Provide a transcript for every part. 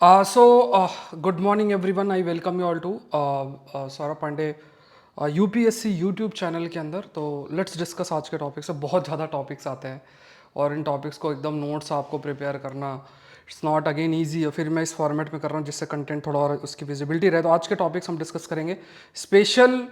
Good morning everyone. I welcome you all to Saurabh Pandey UPSC YouTube channel के अंदर। तो let's discuss आज के टॉपिक से। बहुत ज़्यादा टॉपिक्स आते हैं और इन टॉपिक्स को एकदम नोट्स आपको प्रिपेयर करना इट्स नॉट अगेन ईजी। और फिर मैं इस फॉर्मेट में कर रहा हूँ जिससे कंटेंट थोड़ा और उसकी विजिबिलिटी रहे। तो आज के टॉपिक्स हम डिस्कस करेंगे स्पेशल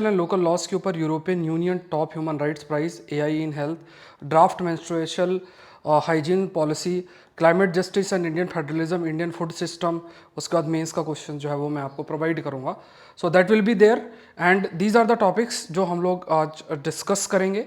एंड लोकल लॉज के ऊपर, European Union top human rights prize, AI in health, draft menstruation hygiene policy, climate justice and Indian federalism, Indian food system. उसके बाद मेंस का क्वेश्चन जो है वो मैं आपको प्रोवाइड करूंगा। So that will be there and these are the topics जो हम लोग आज डिस्कस करेंगे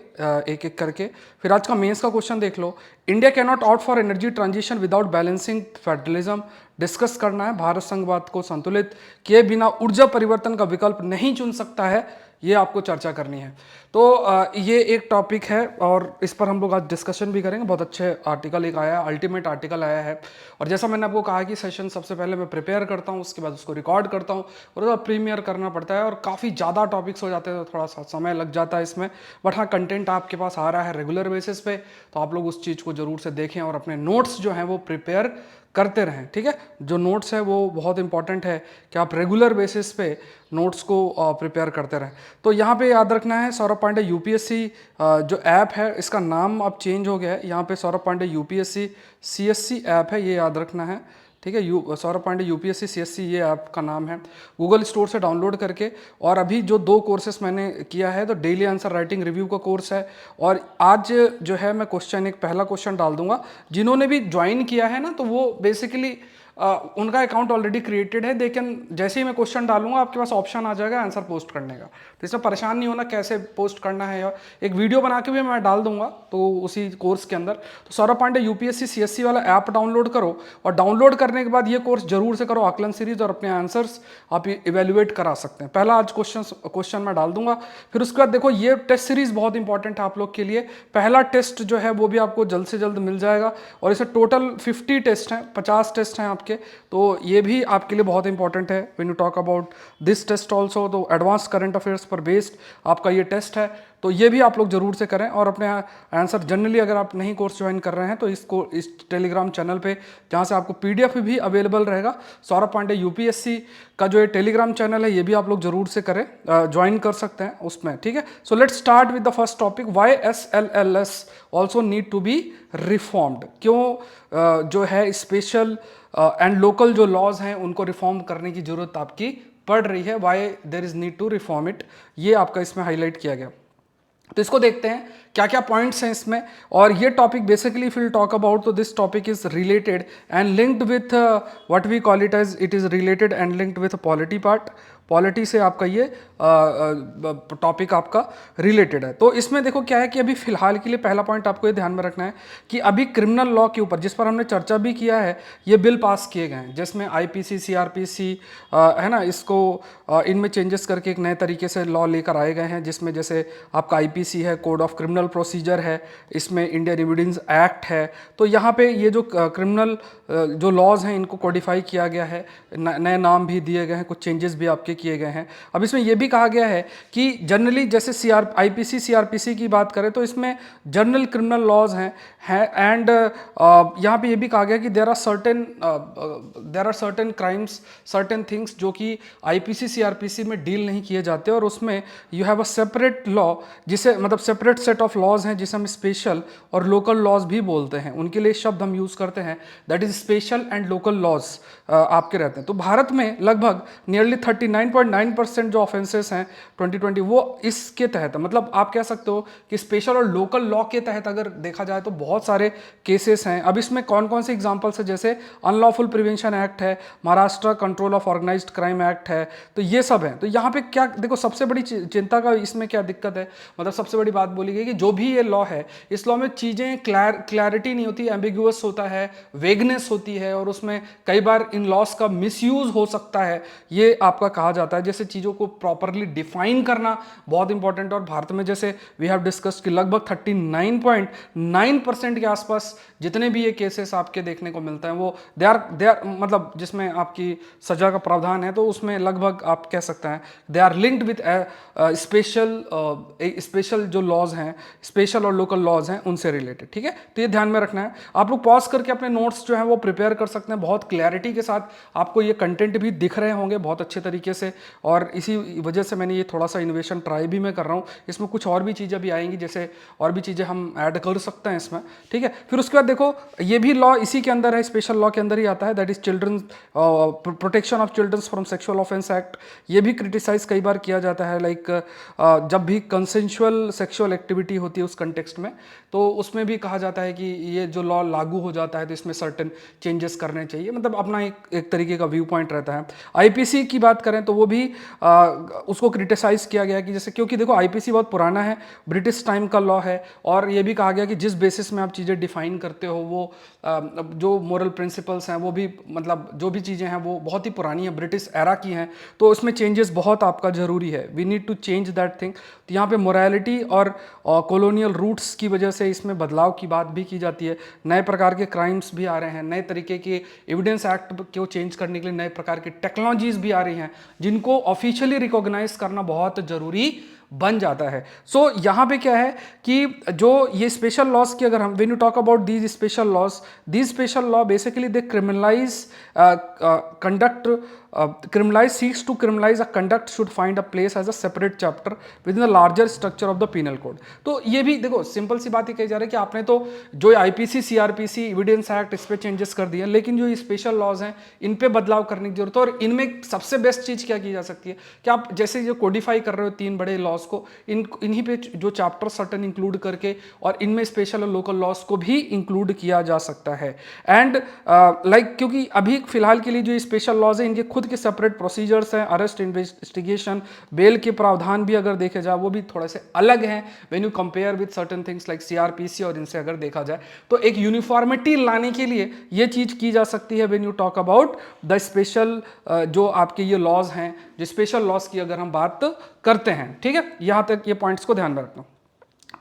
एक एक करके। फिर आज का मेंस का क्वेश्चन देख लो। India can not out for energy transition without balancing federalism. Discuss करना है, भारत संघवाद को संतुलित किए बिना ऊर्जा परिवर्तन का विकल्प नहीं चुन सकता है, ये आपको चर्चा करनी है। तो ये एक टॉपिक है और इस पर हम लोग आज डिस्कशन भी करेंगे। बहुत अच्छे आर्टिकल एक आया है, अल्टीमेट आर्टिकल आया है। और जैसा मैंने आपको कहा कि सेशन सबसे पहले मैं प्रिपेयर करता हूँ, उसके बाद उसको रिकॉर्ड करता हूँ और प्रीमियर करना पड़ता है और काफ़ी ज़्यादा टॉपिक्स हो जाते हैं तो थोड़ा सा समय लग जाता है इसमें। बट हाँ, कंटेंट आपके पास आ रहा है रेगुलर बेसिस पे, तो आप लोग उस चीज़ को ज़रूर से देखें और अपने नोट्स जो हैं वो प्रिपेयर करते रहें। ठीक है, जो नोट्स है वो बहुत इंपॉर्टेंट है कि आप रेगुलर बेसिस पे नोट्स को प्रिपेयर करते रहें। तो यहाँ पे याद रखना है, सौरभ पांडे यूपीएससी जो ऐप है इसका नाम अब चेंज हो गया है। यहाँ पे Saurabh Pandey UPSC CSC app है, ये याद रखना है। ठीक है, सौरभ पांडे यूपीएससी सीएससी ये ऐप का नाम है। गूगल स्टोर से डाउनलोड करके, और अभी जो 2 कोर्सेस मैंने किया है, तो डेली आंसर राइटिंग रिव्यू का कोर्स है और आज जो है मैं क्वेश्चन, एक पहला क्वेश्चन डाल दूंगा। जिन्होंने भी ज्वाइन किया है ना, तो वो बेसिकली उनका अकाउंट ऑलरेडी क्रिएटेड है। लेकिन जैसे ही मैं क्वेश्चन डालूंगा आपके पास ऑप्शन आ जाएगा आंसर पोस्ट करने का, तो इसमें परेशान नहीं होना कैसे पोस्ट करना है। और एक वीडियो बना के भी मैं डाल दूंगा तो उसी कोर्स के अंदर। तो सौरभ पांडे यूपीएससी सीएससी वाला ऐप डाउनलोड करो और डाउनलोड करने के बाद ये कोर्स जरूर से करो, आकलन सीरीज, और अपने आंसर्स आप इवेल्युएट करा सकते हैं। पहला आज क्वेश्चन मैं डाल दूंगा। फिर उसके बाद देखो, ये टेस्ट सीरीज बहुत इंपॉर्टेंट है आप लोग के लिए। पहला टेस्ट जो है वो भी आपको जल्द से जल्द मिल जाएगा और इसे टोटल 50 टेस्ट हैं, 50 टेस्ट हैं आपके। तो ये भी आपके लिए बहुत इंपॉर्टेंट है when you talk about this test also. तो एडवांस करंट अफेयर्स पर बेस्ड आपका ये टेस्ट है, तो ये भी आप लोग जरूर से करें। और अपने आंसर जनरली, अगर आप नहीं कोर्स ज्वाइन कर रहे हैं तो इस टेलीग्राम चैनल पे, जहाँ से आपको पीडीएफ भी अवेलेबल रहेगा, सौरभ पांडे यूपीएससी का जो ये टेलीग्राम चैनल है, ये भी आप लोग जरूर से करें, ज्वाइन कर सकते हैं उसमें। ठीक है, so let's start with the first topic, why SLLs also need to be reformed. क्यों जो है स्पेशल एंड लोकल जो लॉज हैं उनको रिफॉर्म करने की जरूरत आपकी पड़ रही है, why there is need to reform it, ये आपका इसमें हाईलाइट किया गया। तो इसको देखते हैं क्या क्या पॉइंट्स हैं इसमें। और ये topic basically will talk about, तो this topic is related and linked with what we call it as, it is related and linked with polity part. Polity से आपका ये टॉपिक आपका रिलेटेड है। तो इसमें देखो क्या है कि अभी फिलहाल के लिए पहला पॉइंट आपको ये ध्यान में रखना है कि अभी क्रिमिनल लॉ के ऊपर, जिस पर हमने चर्चा भी किया है, ये बिल पास किए गए हैं जिसमें आईपीसी सीआरपीसी है ना, इसको इनमें चेंजेस करके एक नए तरीके से लॉ लेकर आए गए हैं। जिसमें जैसे आपका आईपीसी है, कोड ऑफ क्रिमिनल प्रोसीजर है, इसमें इंडियन एविडेंस एक्ट है। तो यहाँ पे ये जो क्रिमिनल जो लॉज हैं इनको कोडिफाई किया गया है, नए नाम भी दिए गए हैं, कुछ चेंजेस भी आपके किए गए हैं। अब इसमें यह भी कहा गया है कि जनरली जैसे आईपीसी सीआरपीसी की बात करें तो इसमें जनरल क्रिमिनल लॉज हैं एंड यहाँ पे ये भी कहा गया कि there are certain crimes, certain things जो कि आईपीसी सीआरपीसी में डील नहीं किए जाते, और उसमें you have a separate law, जिसे मतलब सेपरेट सेट ऑफ लॉज हैं जिसे हम स्पेशल और लोकल लॉज भी बोलते हैं। उनके लिए शब्द हम यूज करते हैं, that is special and local laws आपके रहते हैं। तो भारत में लगभग नियरली 39.9% जो ऑफेंसेस हैं 2020 वो इसके तहत है। मतलब आप कह सकते हो कि स्पेशल और लोकल लॉ के तहत अगर देखा जाए तो बहुत सारे केसेस हैं। अब इसमें कौन कौन से एग्जांपल्स है, जैसे अनलॉफुल प्रिवेंशन एक्ट है, Maharashtra control of organised crime act है, तो ये सब है। तो यहाँ पे क्या देखो, सबसे बड़ी चिंता का इसमें क्या दिक्कत है, मतलब सबसे बड़ी बात बोली गई कि जो भी ये लॉ है, इस लॉ में चीजें क्लैरिटी नहीं होती, एम्बिगुअस होता है, वेगनेस होती है, और उसमें कई बार इन लॉस का मिसयूज हो सकता है, ये आपका कहा जाता है। जैसे चीज़ों को प्रॉपरली डिफाइन करना बहुत इंपॉर्टेंट है। और भारत में जैसे वी हैव डिस्कस्ड कि लगभग 39.9% के आसपास जितने भी ये केसेस आपके देखने को मिलते हैं वो दे आर मतलब जिसमें आपकी सजा का प्रावधान है, तो उसमें लगभग आप कह सकते हैं they are linked with special जो लॉज हैं स्पेशल और लोकल लॉज हैं उनसे रिलेटेड, ठीक है। तो ये ध्यान में रखना है। आप लोग पॉज करके अपने नोट्स जो हैं वो प्रिपेयर कर सकते हैं, बहुत क्लैरिटी के साथ आपको ये कंटेंट भी दिख रहे होंगे बहुत अच्छे तरीके से, और इसी वजह से मैंने ये थोड़ा सा इनोवेशन ट्राई भी मैं कर रहा हूँ। इसमें कुछ और भी चीज़ें भी आएंगी, जैसे और भी चीज़ें हम ऐड कर सकते हैं इसमें, ठीक है। फिर उसके बाद देखो ये भी लॉ इसी के अंदर है, स्पेशल लॉ के अंदर ही आता है, that is children protection of childrens from sexual offence act. ये भी क्रिटिसाइज कई बार किया जाता है, लाइक जब भी कंसेंशुअल सेक्सुअल एक्टिविटी होती है उस कंटेक्स्ट में, तो उसमें भी कहा जाता है कि ये जो लॉ लागू हो जाता है तो इसमें सर्टेन चेंजेस करने चाहिए, मतलब अपना एक तरीके का व्यू पॉइंट रहता है। आईपीसी की बात करें तो वो भी उसको क्रिटिसाइज किया गया कि जैसे, क्योंकि देखो आईपीसी बहुत पुराना है, ब्रिटिश टाइम का लॉ है, और ये भी कहा गया कि जिस बेसिस में आप चीज़ें डिफाइन करते हो वो जो मोरल प्रिंसिपल्स हैं वो भी, मतलब जो भी चीज़ें हैं वो बहुत ही पुरानी है, ब्रिटिश एरा की हैं, तो उसमें चेंजेस बहुत आपका ज़रूरी है। We need to change that thing. तो यहाँ पे मोरालिटी और कॉलोनियल रूट्स की वजह से इसमें बदलाव की बात भी की जाती है। नए प्रकार के क्राइम्स भी आ रहे हैं, नए तरीके के एविडेंस एक्ट को चेंज करने के लिए नए प्रकार की टेक्नोलॉजीज भी आ रही हैं, जिनको ऑफिशियली रिकॉग्नाइज करना बहुत ज़रूरी बन जाता है। सो यहाँ पे क्या है कि जो ये स्पेशल लॉज की, अगर हम when you talk about these special law basically they criminalise conduct, criminalize seeks to criminalize a conduct should find a place as a separate chapter within the larger structure of the penal code। तो ये भी देखो simple सी बात ही कही जा रही है कि आपने तो जो आईपीसी, सीआरपीसी, एविडेंस एक्ट, इस पे चेंजेस कर दिए, लेकिन जो ये स्पेशल लॉज हैं इन पे बदलाव करने की जरूरत है। और इनमें सबसे बेस्ट चीज क्या की जा सकती है कि आप जैसे जो कोडिफाई कर रहे हो तीन बड़े लॉज को, इन्हीं पे जो चैप्टर सर्टन इंक्लूड करके और इनमें स्पेशल और लोकल लॉज को भी इंक्लूड किया जा सकता है। एंड लाइक क्योंकि अभी फिलहाल के लिए जो स्पेशल लॉज है इनके खुद के सेपरेट प्रोसीजर्स हैं, अरेस्ट, इन्वेस्टिगेशन, बेल के प्रावधान भी अगर देखे जाए वो भी थोड़े से अलग हैं when you compare with certain things like CrPC, और इनसे अगर देखा जाए तो एक यूनिफॉर्मिटी लाने के लिए ये चीज की जा सकती है when you talk about the special जो आपके ये लॉज हैं, जो स्पेशल लॉज की अगर हम बात करते हैं, ठीक है। यहां तक ये पॉइंट्स को ध्यान में रखना।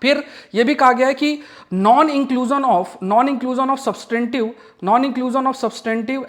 फिर यह भी कहा गया है कि non inclusion of substantive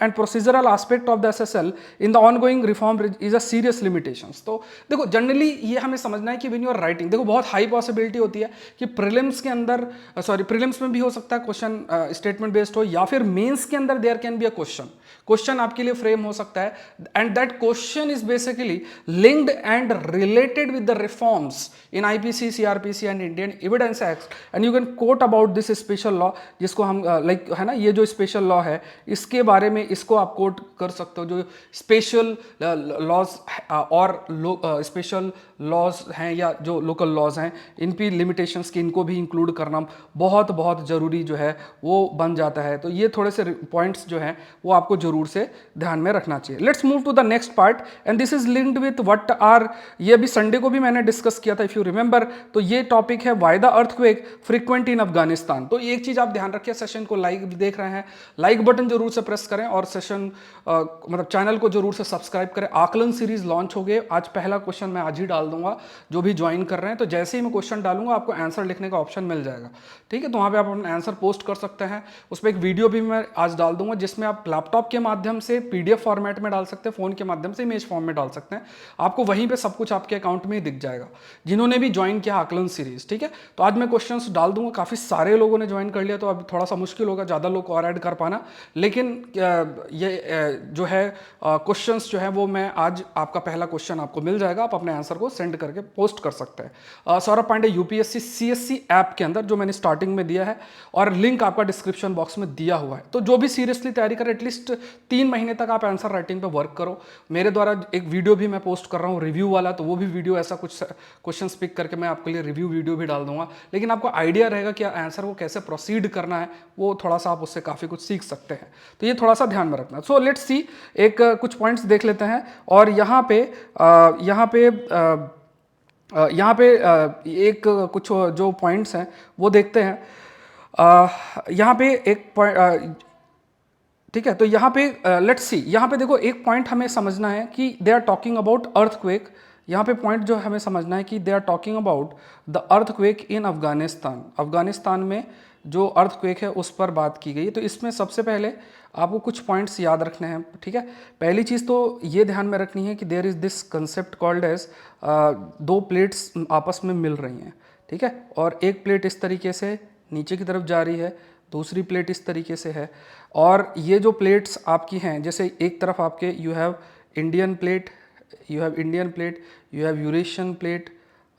and procedural aspect of the SSL in the ongoing reform is a serious limitations. तो देखो जनरली ये हमें समझना है कि व्हेन यू आर राइटिंग, देखो बहुत हाई पॉसिबिलिटी होती है कि प्रीलिम्स के अंदर, प्रीलिम्स में भी हो सकता है क्वेश्चन स्टेटमेंट बेस्ड हो, या फिर मेंस के अंदर there can be a question आपके लिए फ्रेम हो सकता है, and that question is basically linked and related with the reforms in IPC, CrPC and Indian evidence act, and you can quote about this special law, जिसको हम like है ना, ये जो स्पेशल लॉ है इसके बारे में इसको आप कोट कर सकते हो। जो स्पेशल लॉज और स्पेशल लॉज हैं या जो लोकल लॉज हैं, इन पे लिमिटेशंस की इनको भी इंक्लूड करना बहुत बहुत ज़रूरी जो है वो बन जाता है। तो ये थोड़े से पॉइंट्स जो हैं वो आपको जरूर से ध्यान में रखना चाहिए। Let's move to the next part, and this is linked with what are, ये अभी संडे को भी मैंने डिस्कस किया था इफ यू रिमेंबर। तो ये टॉपिक है व्हाई द अर्थक्वेक फ्रीक्वेंट इन अफगानिस्तान। तो एक चीज आप ध्यान रखिए, सेशन को लाइक देख रहे हैं, लाइक बटन जरूर से प्रेस करें, और सेशन मतलब चैनल को जरूर से सब्सक्राइब करें। आकलन सीरीज लॉन्च हो गए, आज पहला क्वेश्चन मैं आज ही डाल दूंगा जो भी ज्वाइन कर रहे हैं। तो जैसे ही मैं क्वेश्चन डालूंगा आपको आंसर लिखने का ऑप्शन मिल जाएगा, ठीक है। तो वहां पे आप अपना आंसर पोस्ट कर सकते हैं। उस पर एक वीडियो भी मैं आज डाल दूंगा जिसमें आप लैपटॉप के माध्यम से पीडीएफ फॉर्मेट में डाल सकते हैं, फोन के माध्यम से इमेज फॉर्म में डाल सकते हैं। आपको वहीं पे सब कुछ आपके अकाउंट में ही दिख जाएगा जिन्होंने भी ज्वाइन किया आकलन सीरीज, ठीक है। तो आज मैं क्वेश्चंस डाल दूंगा, काफी सारे लोगों ने ज्वाइन कर लिया तो अब थोड़ा सा मुश्किल होगा ज्यादा लोग और ऐड कर पाना, लेकिन ये जो है क्वेश्चंस जो है वो मैं आज आपका पहला क्वेश्चन आपको मिल जाएगा, आप अपने आंसर को सेंड करके पोस्ट कर सकते हैं। Saurabh Pandey UPSC CSC app के अंदर जो मैंने स्टार्टिंग में दिया है, और लिंक आपका डिस्क्रिप्शन बॉक्स में दिया हुआ है। तो जो भी सीरियसली तैयारी करें, एटलीस्ट 3 महीने तक आप आंसर राइटिंग पे वर्क करो। मेरे द्वारा एक वीडियो भी मैं पोस्ट कर रहा हूँ रिव्यू वाला, तो वो भी वीडियो ऐसा कुछ क्वेश्चन पिक करके मैं आपके लिए रिव्यू वीडियो भी डाल दूंगा, लेकिन आपको आइडिया रहेगा कि आंसर को कैसे प्रोसीड करना है, वो थोड़ा सा आप उससे काफी कुछ सीख सकते हैं। तो ये थोड़ा सा ध्यान में रखना। सो लेट्स सी, एक कुछ पॉइंट्स देख लेते हैं, और यहाँ पे एक कुछ जो पॉइंट्स हैं वो देखते हैं। यहाँ पे एक पॉइंट, ठीक है। तो यहाँ पे लेट्स सी, यहाँ पे देखो एक पॉइंट हमें समझना है कि they are talking about earthquake. यहाँ पे पॉइंट जो हमें समझना है कि they are talking about the earthquake in Afghanistan. Afghanistan में जो अर्थक्वेक है उस पर बात की गई। तो इसमें सबसे पहले आपको कुछ पॉइंट्स याद रखने हैं, ठीक है। पहली चीज़ तो ये ध्यान में रखनी है कि there is this concept called as 2 plates आपस में मिल रही हैं, ठीक है, और एक प्लेट इस तरीके से नीचे की तरफ जा रही है, दूसरी प्लेट इस तरीके से है। और ये जो प्लेट्स आपकी हैं, जैसे एक तरफ आपके you have Indian plate, you have Indian plate, you have Eurasian plate,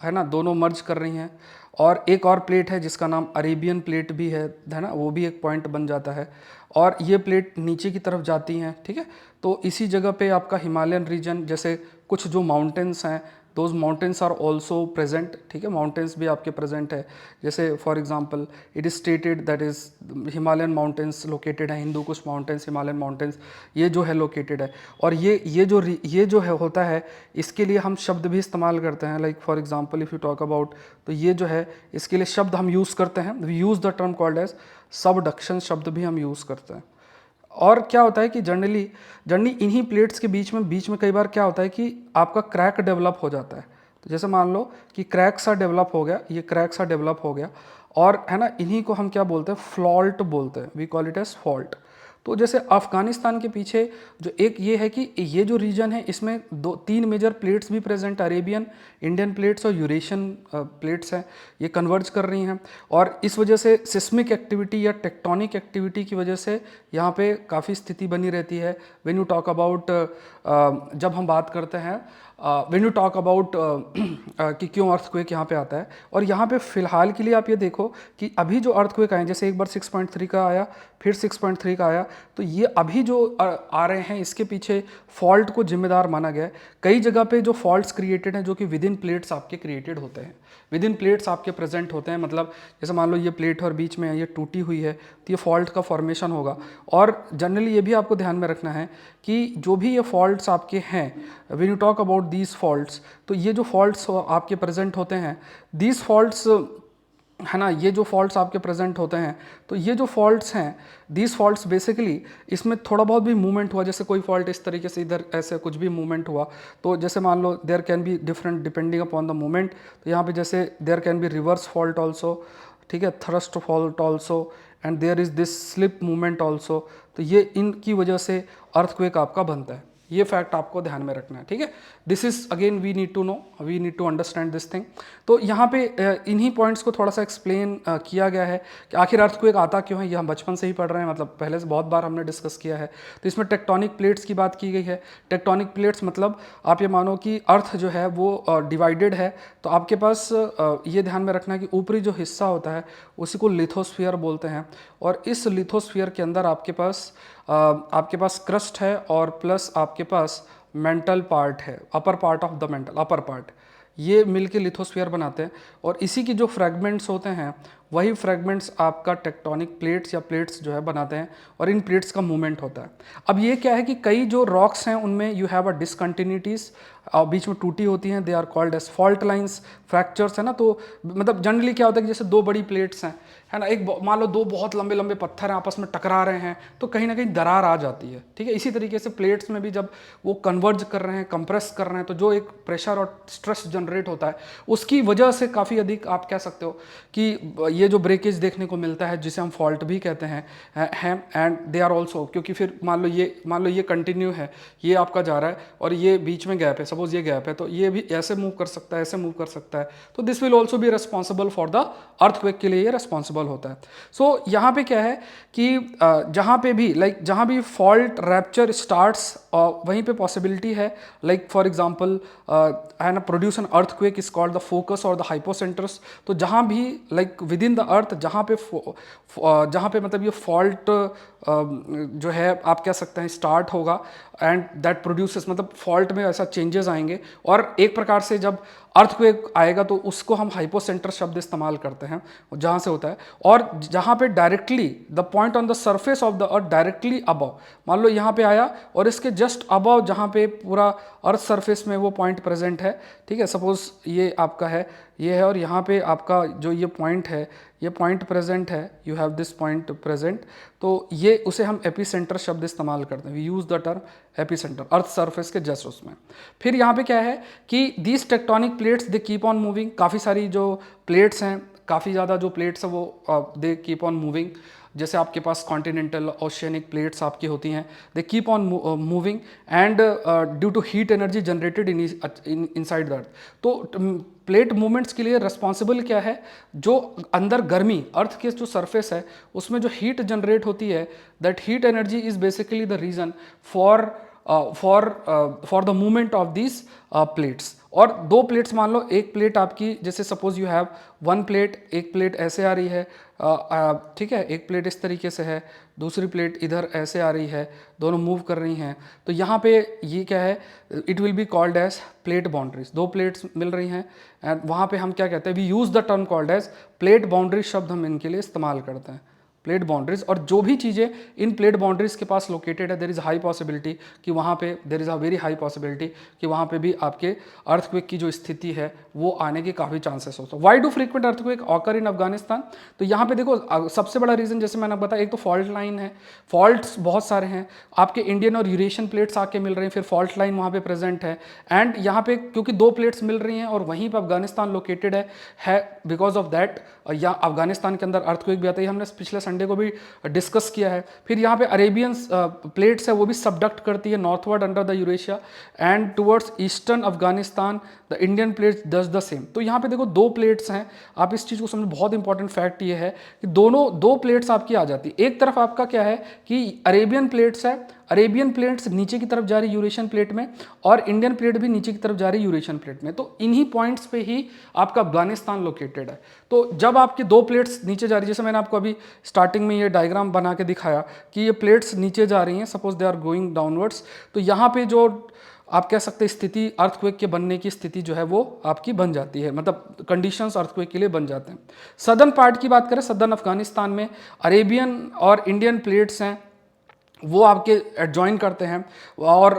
है ना, दोनों मर्ज कर रही हैं। और एक और प्लेट है जिसका नाम अरेबियन प्लेट भी है ना, वो भी एक पॉइंट बन जाता है। और ये प्लेट नीचे की तरफ जाती हैं, ठीक है। तो इसी जगह पे आपका हिमालयन रीजन, जैसे कुछ जो माउंटेन्स हैं, those mountains are also present, ठीक है, माउंटेन्स भी आपके प्रेजेंट है। जैसे for example it is stated that is Himalayan mountains located है, हिंदू कुश माउंटेन्स, हिमालयन माउंटेन्स, ये जो है लोकेटेड है। और ये जो है होता है, इसके लिए हम शब्द भी इस्तेमाल करते हैं, like for example if you talk about, तो ये जो है इसके लिए शब्द हम यूज़ करते हैं, we use the term called as subduction शब्द भी हम यूज़ करते हैं। और क्या होता है कि जनरली इन्हीं प्लेट्स के बीच में कई बार क्या होता है कि आपका क्रैक डेवलप हो जाता है। तो जैसे मान लो कि क्रैक सा डेवलप हो गया, ये क्रैक सा डेवलप हो गया, और है ना, इन्हीं को हम क्या बोलते हैं, फ्लॉल्ट बोलते हैं, we call it as fault. तो जैसे अफगानिस्तान के पीछे जो एक ये है कि ये जो रीजन है, इसमें तीन मेजर प्लेट्स भी प्रेजेंट, अरेबियन, इंडियन प्लेट्स और यूरेशियन प्लेट्स हैं, ये कन्वर्ज कर रही हैं। और इस वजह से सिस्मिक एक्टिविटी या टेक्टोनिक एक्टिविटी की वजह से यहाँ पे काफ़ी स्थिति बनी रहती है। व्हेन यू टॉक अबाउट, जब हम बात करते हैं व्हेन यू टॉक अबाउट कि क्यों अर्थक्वेक यहाँ पे आता है। और यहाँ पे फ़िलहाल के लिए आप ये देखो कि अभी जो अर्थक्वेक आए, जैसे एक बार 6.3 का आया, फिर 6.3 का आया, तो ये अभी जो आ रहे हैं, इसके पीछे फॉल्ट को जिम्मेदार माना गया है। कई जगह पे जो फॉल्ट्स क्रिएटेड हैं, जो कि विद इन प्लेट्स आपके क्रिएटेड होते हैं, विद इन प्लेट्स आपके प्रेजेंट होते हैं। मतलब जैसे मान लो ये प्लेट और बीच में ये टूटी हुई है, तो ये फॉल्ट का फॉर्मेशन होगा। और जनरली ये भी आपको ध्यान में रखना है कि जो भी ये फॉल्ट्स आपके हैं, when you talk about these faults, तो ये जो फॉल्ट्स आपके प्रेजेंट होते हैं, दीज फॉल्ट्स, है ना, ये जो फॉल्ट्स आपके प्रेजेंट होते हैं, तो ये जो फॉल्ट्स हैं, दीज फॉल्ट्स बेसिकली, इसमें थोड़ा बहुत भी मूवमेंट हुआ, जैसे कोई फॉल्ट इस तरीके से इधर ऐसे कुछ भी मूवमेंट हुआ, तो जैसे मान लो there can be different depending upon the movement. तो यहाँ पे जैसे there can be reverse fault also, ठीक है, thrust fault also, and there is this slip movement also. तो ये इनकी वजह से अर्थक्वेक आपका बनता है। ये फैक्ट आपको ध्यान में रखना है, ठीक है। This is again we need to know, we need to understand this thing. तो यहाँ पे इन्हीं पॉइंट्स को थोड़ा सा एक्सप्लेन किया गया है कि आखिर अर्थक्वेक आता क्यों है। ये हम बचपन से ही पढ़ रहे हैं, मतलब पहले से बहुत बार हमने डिस्कस किया है। तो इसमें टेक्टोनिक प्लेट्स की बात की गई है। टेक्टोनिक प्लेट्स मतलब आप ये मानो कि अर्थ जो है वो डिवाइडेड है। तो आपके पास ये ध्यान में रखना है कि ऊपरी जो हिस्सा होता है उसी को लिथोस्फीयर बोलते हैं। और इस लिथोस्फीयर के अंदर आपके पास क्रस्ट है, और प्लस आपके पास मेंटल पार्ट है, upper part of the mental, upper part, ये मिलके लिथोस्फीयर बनाते हैं। और इसी की जो फ्रैगमेंट्स होते हैं, वही फ्रैगमेंट्स आपका टेक्टोनिक प्लेट्स या प्लेट्स जो है बनाते हैं, और इन प्लेट्स का मूवमेंट होता है। अब ये क्या है कि कई जो रॉक्स हैं उनमें यू हैव अ डिसकंटिन्यूटीज, बीच में टूटी होती हैं, they are called as fault lines, fractures, है ना। तो मतलब जनरली क्या होता है कि जैसे दो बड़ी प्लेट्स हैं, है ना, एक मान लो दो बहुत लंबे लंबे पत्थर हैं, आपस में टकरा रहे हैं, तो कहीं ना कहीं दरार आ जाती है, ठीक है। इसी तरीके से प्लेट्स में भी जब वो कन्वर्ज कर रहे हैं, कंप्रेस कर रहे हैं, तो जो एक प्रेशर और स्ट्रेस जनरेट होता है, उसकी वजह से काफ़ी अधिक आप कह सकते हो कि ये जो ब्रेकेज देखने को मिलता है, जिसे हम फॉल्ट भी कहते हैं, एंड दे आर ऑल्सो, क्योंकि फिर मान लो ये कंटिन्यू है, ये आपका जा रहा है, और ये बीच में गैप है, सपोज ये गैप है, तो ये भी ऐसे मूव कर सकता है, ऐसे मूव कर सकता है, तो this will also be responsible for the earthquake, के लिए ये रेस्पॉन्सिबल होता है। सो यहाँ पे क्या है कि जहाँ पे भी जहाँ भी फॉल्ट रैप्चर स्टार्ट्स, वहीं पे पॉसिबिलिटी है, लाइक फॉर एग्जांपल है ना, produce an earthquake is called the focus और द हाइपोसेंटर्स। तो जहाँ भी विद इन द अर्थ, जहाँ पे मतलब ये फॉल्ट जो है आप कह सकते हैं स्टार्ट होगा, एंड दैट प्रोड्यूसेस, मतलब फॉल्ट में ऐसा चेंजेस आएंगे, और एक प्रकार से जब अर्थक्वेक आएगा तो उसको हम हाइपोसेंटर शब्द इस्तेमाल करते हैं, जहाँ से होता है। और जहाँ पे directly the point on the surface of the earth directly above, मान लो यहाँ पे आया और इसके जस्ट अबव जहाँ पे पूरा अर्थ सरफेस में वो पॉइंट प्रेजेंट है, ठीक है, सपोज ये आपका है, ये है, और यहाँ पे आपका जो ये पॉइंट है, ये पॉइंट प्रेजेंट है, you have this point present, तो ये उसे हम एपिसेंटर शब्द इस्तेमाल करते हैं, we use the term epicentre, earth surface के जस्ट उसमें। फिर यहाँ पे क्या है कि these tectonic plates they keep on moving, काफ़ी सारी जो प्लेट्स हैं काफ़ी ज़्यादा जो प्लेट्स है वो दे कीप ऑन मूविंग। जैसे आपके पास कॉन्टिनेंटल ओशियनिक प्लेट्स आपकी होती हैं, they keep on moving and due to heat energy generated inside the earth. तो प्लेट मूवमेंट्स के लिए रिस्पॉन्सिबल क्या है, जो अंदर गर्मी अर्थ के जो सरफेस है उसमें जो हीट जनरेट होती है, that heat energy is basically the reason for for the movement of this plates. और दो प्लेट्स मान लो, एक प्लेट आपकी जैसे suppose you have one plate, एक प्लेट ऐसे आ रही है, ठीक है, एक प्लेट इस तरीके से है, दूसरी प्लेट इधर ऐसे आ रही है, दोनों मूव कर रही हैं। तो यहाँ पे ये क्या है, it will be called as plate boundaries. दो प्लेट्स मिल रही हैं एंड वहाँ पे हम क्या कहते हैं, we use the term called as plate boundaries शब्द हम इनके लिए इस्तेमाल करते हैं, प्लेट बाउंड्रीज। और जो भी चीज़ें इन प्लेट बाउंड्रीज के पास लोकेटेड है, देर इज़ हाई पॉसिबिलिटी कि वहाँ पे, there is a very high possibility कि वहाँ पे भी आपके अर्थक्वेक की जो स्थिति है वो आने के काफ़ी चांसेस होते हैं। Why do frequent earthquake occur in Afghanistan? तो यहाँ पे देखो सबसे बड़ा रीज़न जैसे मैंने बताया, एक तो फॉल्ट लाइन है, फॉल्ट्स बहुत सारे हैं, आपके इंडियन और यूरेशियन प्लेट्स आके मिल रही हैं, फिर फॉल्ट लाइन वहाँ पे प्रेजेंट है। एंड यहाँ पे क्योंकि दो प्लेट्स मिल रही हैं और वहीं पर अफगानिस्तान लोकेटेड है बिकॉज ऑफ दैट या अफगानिस्तान के अंदर अर्थक्वेक भी आता है, हमने पिछले संडे को भी डिस्कस किया है। फिर यहाँ पे अरेबियन प्लेट्स है वो भी सबडक्ट करती है northward under the Eurasia and towards eastern Afghanistan, the Indian plates does the same. तो यहाँ पे देखो दो प्लेट्स हैं, आप इस चीज़ को समझो, बहुत इंपॉर्टेंट फैक्ट ये है कि दोनों दो प्लेट्स आपकी आ जाती है। एक तरफ आपका क्या है कि अरेबियन प्लेट्स है, अरेबियन प्लेट्स नीचे की तरफ जा रही यूरेशियन प्लेट में, और इंडियन प्लेट भी नीचे की तरफ जा रही यूरेशियन प्लेट में। तो इन्हीं पॉइंट्स पे ही आपका अफगानिस्तान लोकेटेड है। तो जब आपकी दो प्लेट्स नीचे जा रही है, जैसे मैंने आपको अभी स्टार्टिंग में ये डायग्राम बना के दिखाया कि ये प्लेट्स नीचे जा रही हैं, suppose they are going downwards, तो यहाँ पे जो आप कह सकते हैं स्थिति अर्थक्वेक के बनने की स्थिति जो है वो आपकी बन जाती है, मतलब कंडीशंस अर्थक्वेक के लिए बन जाते हैं। सदर्न पार्ट की बात करें, सदर्न अफगानिस्तान में अरेबियन और इंडियन प्लेट्स हैं वो आपके एडजॉइन करते हैं, और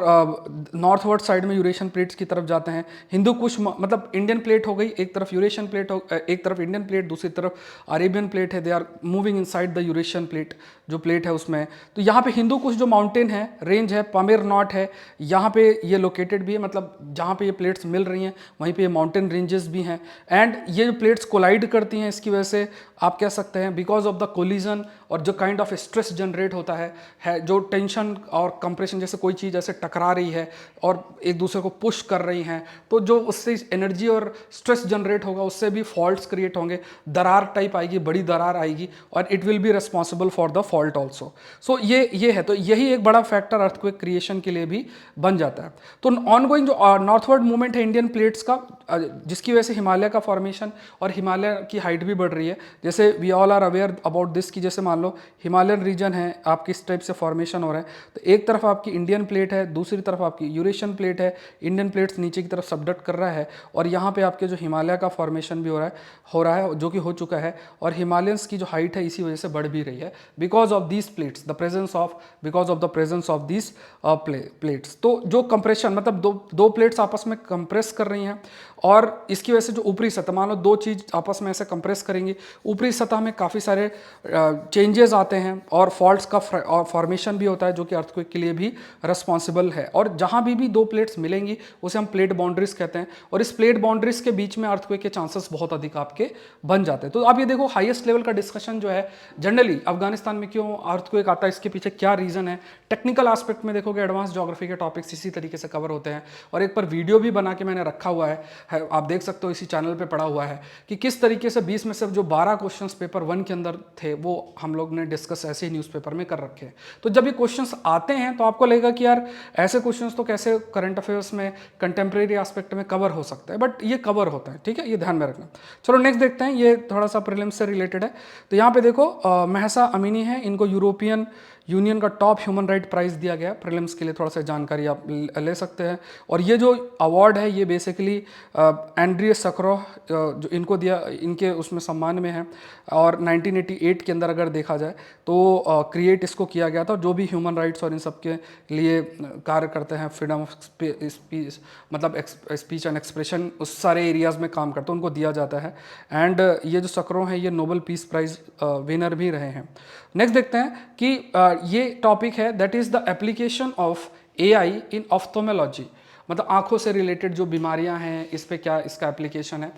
नॉर्थवर्ड साइड में यूरेशियन प्लेट्स की तरफ जाते हैं। हिंदू कुश मतलब इंडियन प्लेट हो गई, एक तरफ यूरेशियन प्लेट हो, एक तरफ इंडियन प्लेट, दूसरी तरफ अरेबियन प्लेट है, they are moving inside the Eurasian plate जो प्लेट है उसमें। तो यहाँ पे हिंदू कुश जो माउंटेन है, रेंज है, पामीर नॉट है, यहाँ पे ये लोकेटेड भी है, मतलब जहाँ पे ये प्लेट्स मिल रही हैं वहीं पे ये माउंटेन रेंजेस भी हैं। एंड ये जो प्लेट्स कोलाइड करती हैं, इसकी वजह से आप कह सकते हैं बिकॉज ऑफ द कोलिजन और जो काइंड ऑफ स्ट्रेस जनरेट होता है जो टेंशन और कंप्रेशन, जैसे कोई चीज़ ऐसे टकरा रही है और एक दूसरे को पुश कर रही हैं, तो जो उससे एनर्जी और स्ट्रेस जनरेट होगा उससे भी फॉल्ट्स क्रिएट होंगे, दरार टाइप आएगी, बड़ी दरार आएगी, और it will be responsible for the fault also. So ये है, तो यही एक बड़ा फैक्टर अर्थक्वेक क्रिएशन के लिए भी बन जाता है। तो ऑनगोइंग जो नॉर्थवर्ड मूवमेंट है इंडियन प्लेट्स का, जिसकी वजह से हिमालय का फॉर्मेशन और हिमालय की हाइट भी बढ़ रही है। जैसे we all are aware about this कि जैसे मान लो हिमालयन रीजन है, आप किस टाइप से फॉर्मेशन हो रहा है, तो एक तरफ आपकी इंडियन प्लेट है, दूसरी तरफ आपकी यूरेशियन प्लेट है, इंडियन प्लेट्स नीचे की तरफ सबडक्ट कर रहा है, और यहाँ पे आपके जो हिमालय का फॉर्मेशन भी हो रहा है जो कि हो चुका है, और हिमालयंस की जो हाइट है इसी वजह से बढ़ भी रही है because of these plates, because of the presence of these plates. तो जो कंप्रेशन, मतलब दो प्लेट्स आपस में कंप्रेस कर रही हैं, और इसकी वजह से जो ऊपरी सतह, मान लो दो चीज़ आपस में ऐसे कंप्रेस करेंगी, ऊपरी सतह में काफ़ी सारे चेंजेस आते हैं और फॉल्ट्स का फॉर्मेशन भी होता है जो कि अर्थक्वेक के लिए भी रिस्पॉन्सिबल है। और जहाँ भी दो प्लेट्स मिलेंगी उसे हम प्लेट बाउंड्रीज कहते हैं, और इस प्लेट बाउंड्रीज के बीच में अर्थक्वेक के चांसेस बहुत अधिक आपके बन जाते हैं। तो आप ये देखो हाईएस्ट लेवल का डिस्कशन जो है जनरली अफगानिस्तान में क्यों अर्थक्वेक आता है, इसके पीछे क्या रीज़न है, टेक्निकल एस्पेक्ट में देखोगे एडवांस ज्योग्राफी के टॉपिक्स इसी तरीके से कवर होते हैं, और एक पर वीडियो भी बना के मैंने रखा हुआ है, आप देख सकते हो इसी चैनल पे पड़ा हुआ है कि किस तरीके से 20 में से जो 12 क्वेश्चंस पेपर 1 के अंदर थे वो हम लोग ने डिस्कस ऐसे ही न्यूज़पेपर में कर रखे हैं। तो जब ये क्वेश्चंस आते हैं तो आपको लगेगा कि यार ऐसे क्वेश्चंस तो कैसे करंट अफेयर्स में कंटेम्प्रेरी एस्पेक्ट में कवर हो सकता है, बट ये कवर होता है, ठीक है, ये ध्यान में रखना। चलो नेक्स्ट देखते हैं, ये थोड़ा सा प्रीलिम्स से रिलेटेड है। तो यहाँ पे देखो महसा अमीनी है, इनको यूरोपियन यूनियन का टॉप ह्यूमन राइट प्राइज़ दिया गया। प्रीलिम्स के लिए थोड़ा सा जानकारी आप ले सकते हैं। और ये जो अवार्ड है ये बेसिकली एंड्रिय सकरोह जो इनको दिया, इनके उसमें सम्मान में है, और 1988 के अंदर अगर देखा जाए तो क्रिएट इसको किया गया था। जो भी ह्यूमन राइट्स और इन सब के लिए कार्य करते हैं, फ्रीडम ऑफ स्पीच, मतलब स्पीच एंड एक्सप्रेशन, उस सारे एरियाज़ में काम करते हैं, उनको दिया जाता है। एंड ये जो सकरोह हैं ये नोबेल पीस प्राइज़ विनर भी रहे हैं। नेक्स्ट देखते हैं कि ये टॉपिक है that is the application of AI in ophthalmology, मतलब आंखों से रिलेटेड जो बीमारियां हैं इस पे क्या इसका एप्लीकेशन है,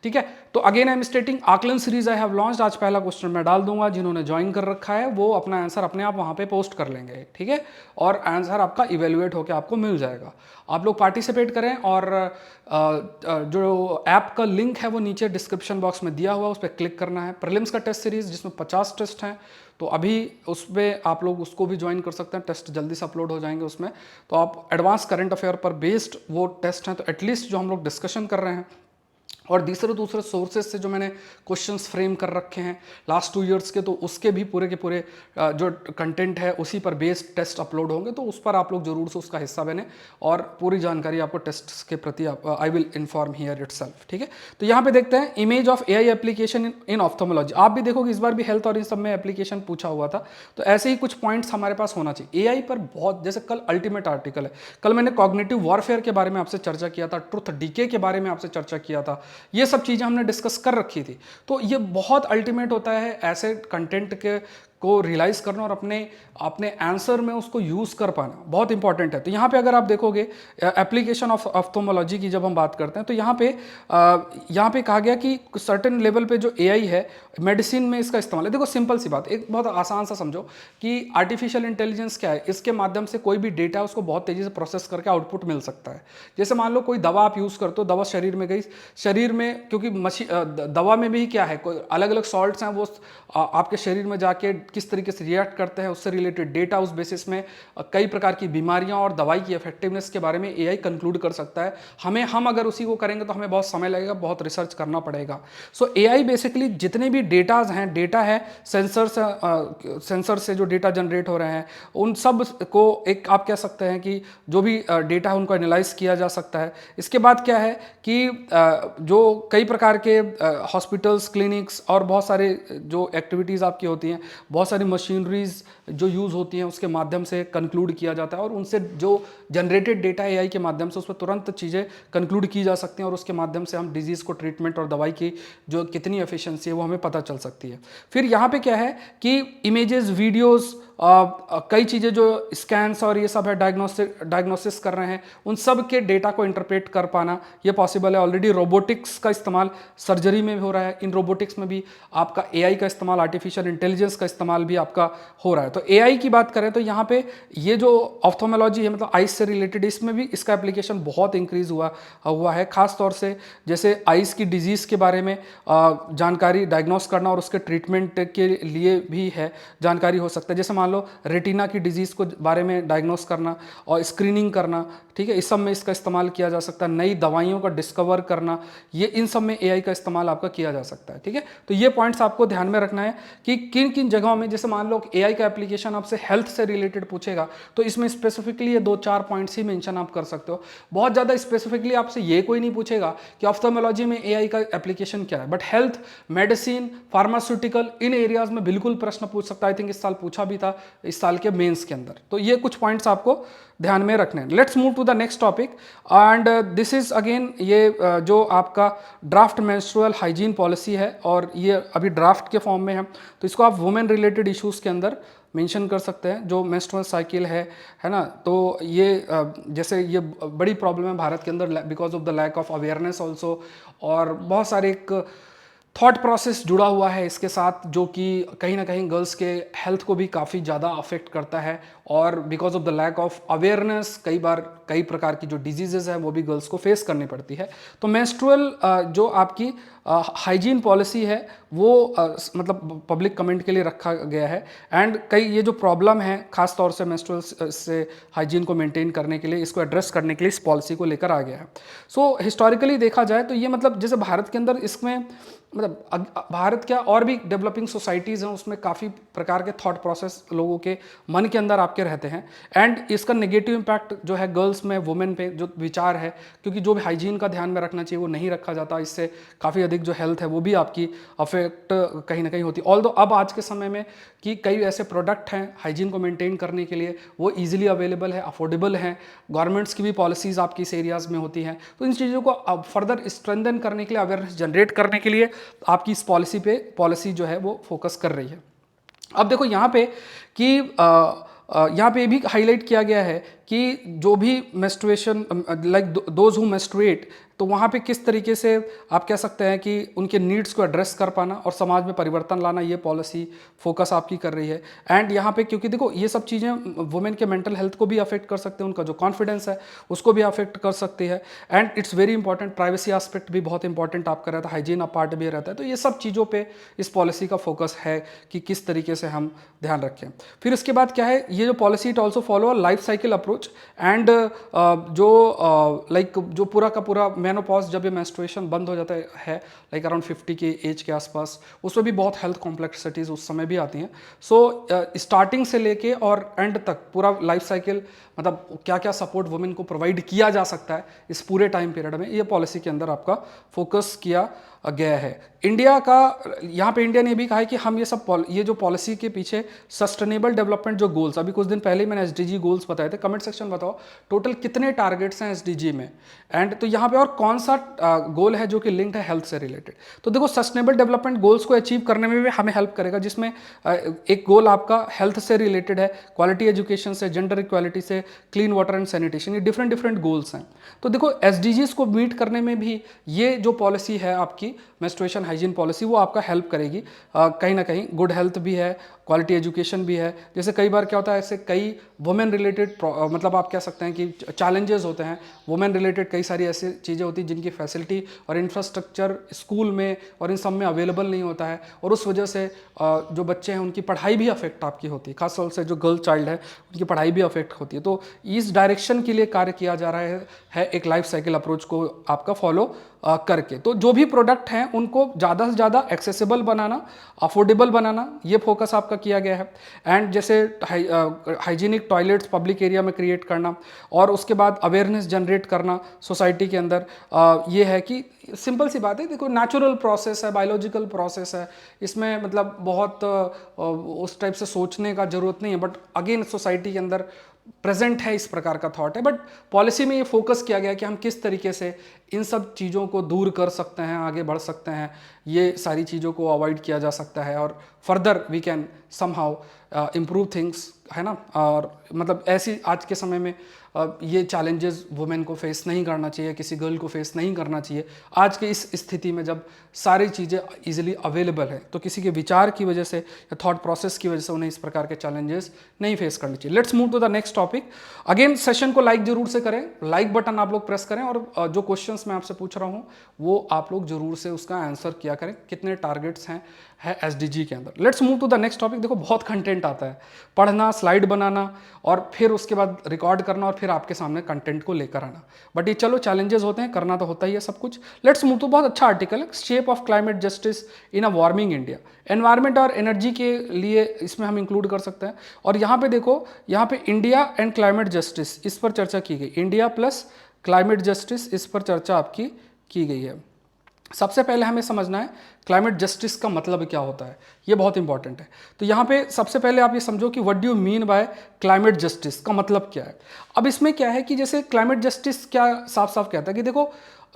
ठीक है। तो अगेन आई एम स्टेटिंग आकलन सीरीज आई हैव लॉन्च्ड, आज पहला क्वेश्चन मैं डाल दूंगा, जिन्होंने ज्वाइन कर रखा है वो अपना आंसर अपने आप वहां पे पोस्ट कर लेंगे, ठीक है, और आंसर आपका इवेल्युएट होकर आपको मिल जाएगा। आप लोग पार्टिसिपेट करें, और जो ऐप का लिंक है वो नीचे डिस्क्रिप्शन बॉक्स में दिया हुआ है, उस पर क्लिक करना है। प्रीलिम्स का टेस्ट सीरीज जिसमें 50 टेस्ट हैं, तो अभी उसमें आप लोग उसको भी ज्वाइन कर सकते हैं, टेस्ट जल्दी से अपलोड हो जाएंगे उसमें। तो आप एडवांस करंट अफेयर पर बेस्ड वो टेस्ट हैं, तो एटलीस्ट जो हम लोग डिस्कशन कर रहे हैं और दूसरे सोर्सेज से जो मैंने क्वेश्चंस फ्रेम कर रखे हैं लास्ट 2 इयर्स के, तो उसके भी पूरे के पूरे जो कंटेंट है उसी पर बेस्ड टेस्ट अपलोड होंगे, तो उस पर आप लोग जरूर से उसका हिस्सा बने और पूरी जानकारी आपको टेस्ट के प्रति I will inform here itself, ठीक है। तो यहाँ पे देखते हैं image of AI application in ophthalmology. आप भी देखोगे इस बार भी हेल्थ और इन सब में एप्लीकेशन पूछा हुआ था, तो ऐसे ही कुछ पॉइंट्स हमारे पास होना चाहिए। एआई पर बहुत, जैसे कल अल्टीमेट आर्टिकल है, कल मैंने कॉग्निटिव वॉरफेयर के बारे में आपसे चर्चा किया था, ट्रुथ डीके के बारे में आपसे चर्चा किया था, ये सब चीजें हमने डिस्कस कर रखी थी। तो ये बहुत अल्टीमेट होता है ऐसे कंटेंट के को रियलाइज करना और अपने आंसर में उसको यूज कर पाना बहुत इंपॉर्टेंट है। तो यहाँ पे अगर आप देखोगे एप्लीकेशन ऑफ ऑप्थेल्मोलॉजी की जब हम बात करते हैं, तो यहाँ पे कहा गया कि सर्टेन लेवल पे जो एआई है मेडिसिन में इसका इस्तेमाल है। देखो सिंपल सी बात, एक बहुत आसान सा समझो कि आर्टिफिशियल इंटेलिजेंस क्या है, इसके माध्यम से कोई भी डेटा उसको बहुत तेजी से प्रोसेस करके आउटपुट मिल सकता है। जैसे मान लो कोई दवा आप यूज करते हो, दवा शरीर में गई, शरीर में क्योंकि दवा में भी क्या है, कोई अलग अलग सॉल्ट्स हैं, वो आपके शरीर में जाके किस तरीके से रिएक्ट करते हैं, उससे रिलेटेड डेटा, उस बेसिस में कई प्रकार की बीमारियां और दवाई की इफेक्टिवनेस के बारे में एआई कंक्लूड कर सकता है। हम अगर उसी को करेंगे तो हमें बहुत समय लगेगा, बहुत रिसर्च करना पड़ेगा। सो एआई बेसिकली जितने भी डेटाज हैं, डेटा है सेंसर से जो डेटा जनरेट हो रहे हैं, उन सब को एक आप कह सकते हैं कि जो भी डेटा है उनको एनालाइज किया जा सकता है। इसके बाद क्या है कि जो कई प्रकार के हॉस्पिटल्स, क्लिनिक्स और बहुत सारे जो एक्टिविटीज़ आपकी होती हैं, बहुत सारी मशीनरीज जो यूज़ होती हैं, उसके माध्यम से कंक्लूड किया जाता है और उनसे जो जनरेटेड डेटा एआई के माध्यम से उस पर तुरंत चीज़ें कंक्लूड की जा सकती हैं और उसके माध्यम से हम डिजीज़ को ट्रीटमेंट और दवाई की जो कितनी एफिशिएंसी है वो हमें पता चल सकती है। फिर यहाँ पे क्या है कि इमेजेस, वीडियोज़, कई चीज़ें जो स्कैन्स और ये सब है, डायग्नोसिस कर रहे हैं, उन सब के डेटा को इंटरप्रेट कर पाना ये पॉसिबल है। ऑलरेडी रोबोटिक्स का इस्तेमाल सर्जरी में भी हो रहा है, इन रोबोटिक्स में भी आपका एआई का इस्तेमाल, आर्टिफिशियल इंटेलिजेंस का इस्तेमाल भी आपका हो रहा है। तो एआई की बात करें तो यहाँ पे ये जो ऑप्थेल्मोलॉजी है, मतलब आइज से रिलेटेड, इसमें भी इसका एप्लीकेशन बहुत इंक्रीज हुआ है। खास तौर से जैसे आइज की डिजीज़ के बारे में जानकारी डायग्नोस करना और उसके ट्रीटमेंट के लिए भी है, जानकारी हो सकता है। जैसे मान लो रेटिना की डिजीज़ को बारे में डायग्नोस करना और स्क्रीनिंग करना, ठीक है, इस सब में इसका इस्तेमाल किया जा सकता है। नई दवाइयों का डिस्कवर करना, ये इन सब में एआई का इस्तेमाल आपका किया जा सकता है, ठीक है। तो ये पॉइंट्स आपको ध्यान में रखना है कि किन किन जगहों में, जैसे मान लो एआई का एप्लीकेशन आपसे हेल्थ से रिलेटेड पूछेगा तो इसमें स्पेसिफिकली ये 2-4 पॉइंट्स ही मेंशन आप कर सकते हो। बहुत ज़्यादा स्पेसिफिकली आपसे ये कोई नहीं पूछेगा कि ऑप्थेल्मोलॉजी में एआई का एप्लीकेशन क्या है, but health, medicine, pharmaceutical, in areas में बिल्कुल प्रश्न पूछ सकता है। आई थिंक इस साल पूछा भी था, इस साल के मेंस के अंदर। तो ये कुछ पॉइंट्स आपको ध्यान में रखने हैं। Let's move to the next topic and this is again ये जो आपका ड्राफ्ट मेंस्ट्रुअल हाइजीन पॉलिसी है और ये अभी ड्राफ्ट के फॉर्म में है, तो इसको आप वुमेन रिलेटेड इश्यूज़ के अंदर मेंशन कर सकते हैं। जो मेंस्ट्रुअल साइकिल है ना, तो ये जैसे ये बड़ी प्रॉब्लम है भारत के अंदर because of the lack of awareness also, और बहुत सारे एक थॉट प्रोसेस जुड़ा हुआ है इसके साथ जो कि कहीं ना कहीं गर्ल्स के हेल्थ को भी काफ़ी ज़्यादा अफेक्ट करता है, और because of the lack of awareness कई बार कई प्रकार की जो डिजीजेज है वो भी गर्ल्स को फेस करनी पड़ती है। तो मेंस्ट्रुअल जो आपकी हाइजीन पॉलिसी है वो मतलब पब्लिक कमेंट के लिए रखा गया है, एंड कई ये जो प्रॉब्लम है खास तौर से मेंस्ट्रुअल से हाइजीन को मेंटेन करने के लिए, इसको एड्रेस करने के लिए इस पॉलिसी को लेकर आ गया है। सो हिस्टोरिकली देखा जाए तो ये मतलब जैसे भारत के अंदर इसमें मतलब भारत क्या और भी डेवलपिंग सोसाइटीज़ हैं उसमें काफ़ी प्रकार के थॉट प्रोसेस लोगों के मन के अंदर आपके रहते हैं, एंड इसका नेगेटिव इम्पैक्ट जो है गर्ल्स में, वुमेन पे जो विचार है, क्योंकि जो भी हाइजीन का ध्यान में रखना चाहिए वो नहीं रखा जाता, इससे काफ़ी अधिक जो हेल्थ है वो भी आपकी अफेक्ट कहीं ना कहीं होती है। ऑल्दो अब आज के समय में कि कई ऐसे प्रोडक्ट हैं हाइजीन को मेंटेन करने के लिए, वो ईजिली अवेलेबल है, अफोर्डेबल हैं, गवर्नमेंट्स की भी पॉलिसीज़ आपकी इस एरियाज़ में होती हैं। तो इन चीज़ों को फर्दर स्ट्रेंथन करने के लिए, अवेयरनेस जनरेट करने के लिए आपकी इस पॉलिसी जो है वो फोकस कर रही है। अब देखो यहाँ पे कि यहाँ पे भी हाईलाइट किया गया है कि जो भी menstruation like those who menstruate, तो वहाँ पे किस तरीके से आप कह सकते हैं कि उनके नीड्स को एड्रेस कर पाना और समाज में परिवर्तन लाना, ये पॉलिसी फोकस आपकी कर रही है। एंड यहाँ पे क्योंकि देखो ये सब चीज़ें वुमेन के मेंटल हेल्थ को भी अफेक्ट कर सकते हैं, उनका जो कॉन्फिडेंस है उसको भी अफेक्ट कर सकती है। And it's very important, privacy aspect भी बहुत इंपॉर्टेंट आपका रहता है, हाइजीन पार्ट भी रहता है। तो ये सब चीज़ों पर इस पॉलिसी का फोकस है कि किस तरीके से हम ध्यान रखें। फिर उसके बाद क्या है, ये जो policy it also follow a life cycle approach. And जो लाइक जो पूरा का पूरा मेनोपॉज, जब ये मेंस्ट्रुएशन बंद हो जाता है लाइक अराउंड 50 के एज के आसपास, उसमें भी बहुत हेल्थ कॉम्प्लेक्सिटीज उस समय भी आती हैं। सो स्टार्टिंग से लेके और एंड तक पूरा लाइफ साइकिल, मतलब क्या क्या सपोर्ट वुमेन को प्रोवाइड किया जा सकता है इस पूरे टाइम पीरियड में, ये पॉलिसी के अंदर आपका फोकस किया गया है। इंडिया का, यहाँ पे इंडिया ने भी कहा है कि हम ये जो पॉलिसी के पीछे सस्टेनेबल डेवलपमेंट जो गोल्स, अभी कुछ दिन पहले ही मैंने एसडीजी गोल्स बताए थे, कमेंट सेक्शन बताओ टोटल कितने टारगेट्स हैं एसडीजी में। एंड तो यहाँ पे और कौन सा गोल है जो कि लिंक्ड है हेल्थ से रिलेटेड। तो देखो सस्टेनेबल डेवलपमेंट गोल्स को अचीव करने में भी हमें हेल्प करेगा, जिसमें एक गोल आपका हेल्थ से रिलेटेड है, क्वालिटी एजुकेशन से, जेंडर इक्वालिटी से, क्लीन वाटर एंड सैनिटेशन, ये डिफरेंट डिफरेंट गोल्स हैं। तो देखो एसडीजीज को मीट करने में भी ये जो पॉलिसी है आपकी मेंस्ट्रुएशन हाइजीन पॉलिसी, वो आपका हेल्प करेगी। कहीं ना कहीं गुड हेल्थ भी है, क्वालिटी एजुकेशन भी है। जैसे कई बार क्या होता है, ऐसे कई वुमेन रिलेटेड मतलब आप कह सकते हैं कि चैलेंजेस होते हैं वुमेन रिलेटेड, कई सारी ऐसी चीज़ें होती हैं जिनकी फैसिलिटी और इंफ्रास्ट्रक्चर स्कूल में और इन सब में अवेलेबल नहीं होता है, और उस वजह से जो बच्चे हैं उनकी पढ़ाई भी अफेक्ट आपकी होती है, खासतौर से जो गर्ल चाइल्ड है उनकी पढ़ाई भी अफेक्ट होती है। तो इस डायरेक्शन के लिए कार्य किया जा रहा है एक लाइफ साइकिल अप्रोच को आपका फॉलो करके। तो जो भी प्रोडक्ट हैं उनको ज़्यादा से ज़्यादा एक्सेसिबल बनाना, अफोर्डेबल बनाना, ये फोकस आपका किया गया है। एंड जैसे हाइजीनिक टॉयलेट्स पब्लिक एरिया में क्रिएट करना, और उसके बाद अवेयरनेस जनरेट करना सोसाइटी के अंदर। ये है कि सिंपल सी बात है, देखो नेचुरल प्रोसेस है, बायोलॉजिकल प्रोसेस है, इसमें मतलब बहुत उस टाइप से सोचने का जरूरत नहीं है, बट अगेन सोसाइटी के अंदर प्रेजेंट है इस प्रकार का थॉट है। बट पॉलिसी में ये फोकस किया गया कि हम किस तरीके से इन सब चीज़ों को दूर कर सकते हैं, आगे बढ़ सकते हैं, ये सारी चीज़ों को अवॉइड किया जा सकता है, और further we can somehow improve things, है ना। और मतलब ऐसी आज के समय में ये चैलेंजेस वुमेन को फेस नहीं करना चाहिए, किसी गर्ल को फेस नहीं करना चाहिए। आज के इस स्थिति में जब सारी चीज़ें इजीली अवेलेबल है, तो किसी के विचार की वजह से या थॉट प्रोसेस की वजह से उन्हें इस प्रकार के चैलेंजेस नहीं फेस करनी चाहिए। Let's move to the next topic. Again session को लाइक जरूर से करें, लाइक बटन आप लोग प्रेस करें, और जो क्वेश्चंस मैं आपसे पूछ रहा हूँ वो आप लोग जरूर से उसका आंसर किया करें, कितने टारगेट्स हैं है एसडीजी के अंदर। Let's move to the next topic. देखो बहुत कंटेंट आता है, पढ़ना, स्लाइड बनाना, और फिर उसके बाद रिकॉर्ड करना, और फिर आपके सामने कंटेंट को लेकर आना। बट ये चलो चैलेंजेस होते हैं, करना तो होता ही है सब कुछ। लेट्स मूव टू, बहुत अच्छा आर्टिकल है, shape of climate justice in a warming India. Environment और एनर्जी के लिए इसमें हम इंक्लूड कर सकते हैं। और यहाँ पे देखो, यहाँ पे इंडिया एंड क्लाइमेट जस्टिस, इस पर चर्चा की गई, इंडिया प्लस क्लाइमेट जस्टिस, इस पर चर्चा आपकी की गई है। सबसे पहले हमें समझना है क्लाइमेट जस्टिस का मतलब क्या होता है, ये बहुत इंपॉर्टेंट है। तो यहाँ पे सबसे पहले आप ये समझो कि what do you mean by climate justice, का मतलब क्या है। अब इसमें क्या है कि जैसे क्लाइमेट जस्टिस क्या साफ साफ कहता है कि देखो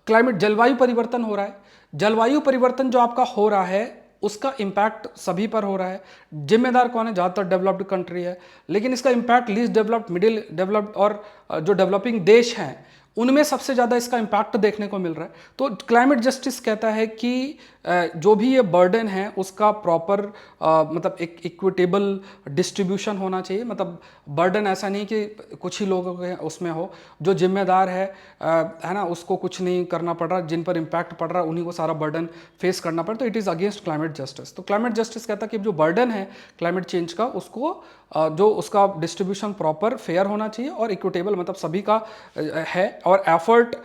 क्लाइमेट, जलवायु परिवर्तन हो रहा है, जलवायु परिवर्तन जो आपका हो रहा है उसका इम्पैक्ट सभी पर हो रहा है। जिम्मेदार कौन है, ज़्यादातर डेवलप्ड कंट्री है, लेकिन इसका impact least developed, middle developed और जो डेवलपिंग देश हैं उनमें सबसे ज़्यादा इसका इम्पैक्ट देखने को मिल रहा है। तो क्लाइमेट जस्टिस कहता है कि जो भी ये बर्डन है उसका प्रॉपर मतलब एक इक्विटेबल डिस्ट्रीब्यूशन होना चाहिए। मतलब बर्डन ऐसा नहीं कि कुछ ही लोगों के उसमें हो, जो जिम्मेदार है ना, उसको कुछ नहीं करना पड़ रहा, जिन पर इम्पैक्ट पड़ रहा है उन्हीं को सारा बर्डन फेस करना पड़े, तो it is against climate justice. तो क्लाइमेट जस्टिस कहता है कि जो बर्डन है क्लाइमेट चेंज का, उसको जो उसका डिस्ट्रीब्यूशन प्रॉपर फेयर होना चाहिए और इक्विटेबल, मतलब सभी का है, और एफर्ट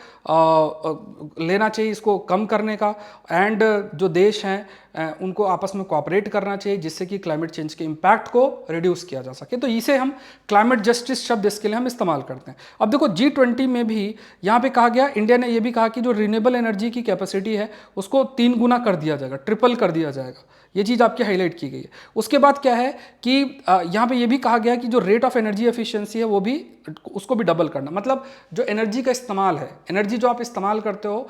लेना चाहिए इसको कम करने का। एंड जो देश हैं उनको आपस में कोऑपरेट करना चाहिए, जिससे कि क्लाइमेट चेंज के इम्पैक्ट को रिड्यूस किया जा सके। तो इसे हम क्लाइमेट जस्टिस शब्द इसके लिए हम इस्तेमाल करते हैं। अब देखो G20 में भी यहाँ पे कहा गया, इंडिया ने ये भी कहा कि जो रिन्यूएबल एनर्जी की कैपेसिटी है उसको 3 गुना कर दिया जाएगा, ट्रिपल कर दिया जाएगा, ये चीज़ आपकी हाईलाइट की गई है। उसके बाद क्या है कि यहाँ पे ये भी कहा गया कि जो रेट ऑफ एनर्जी एफिशिएंसी है वो भी, उसको भी डबल करना। मतलब जो एनर्जी का इस्तेमाल है, एनर्जी जो आप इस्तेमाल करते हो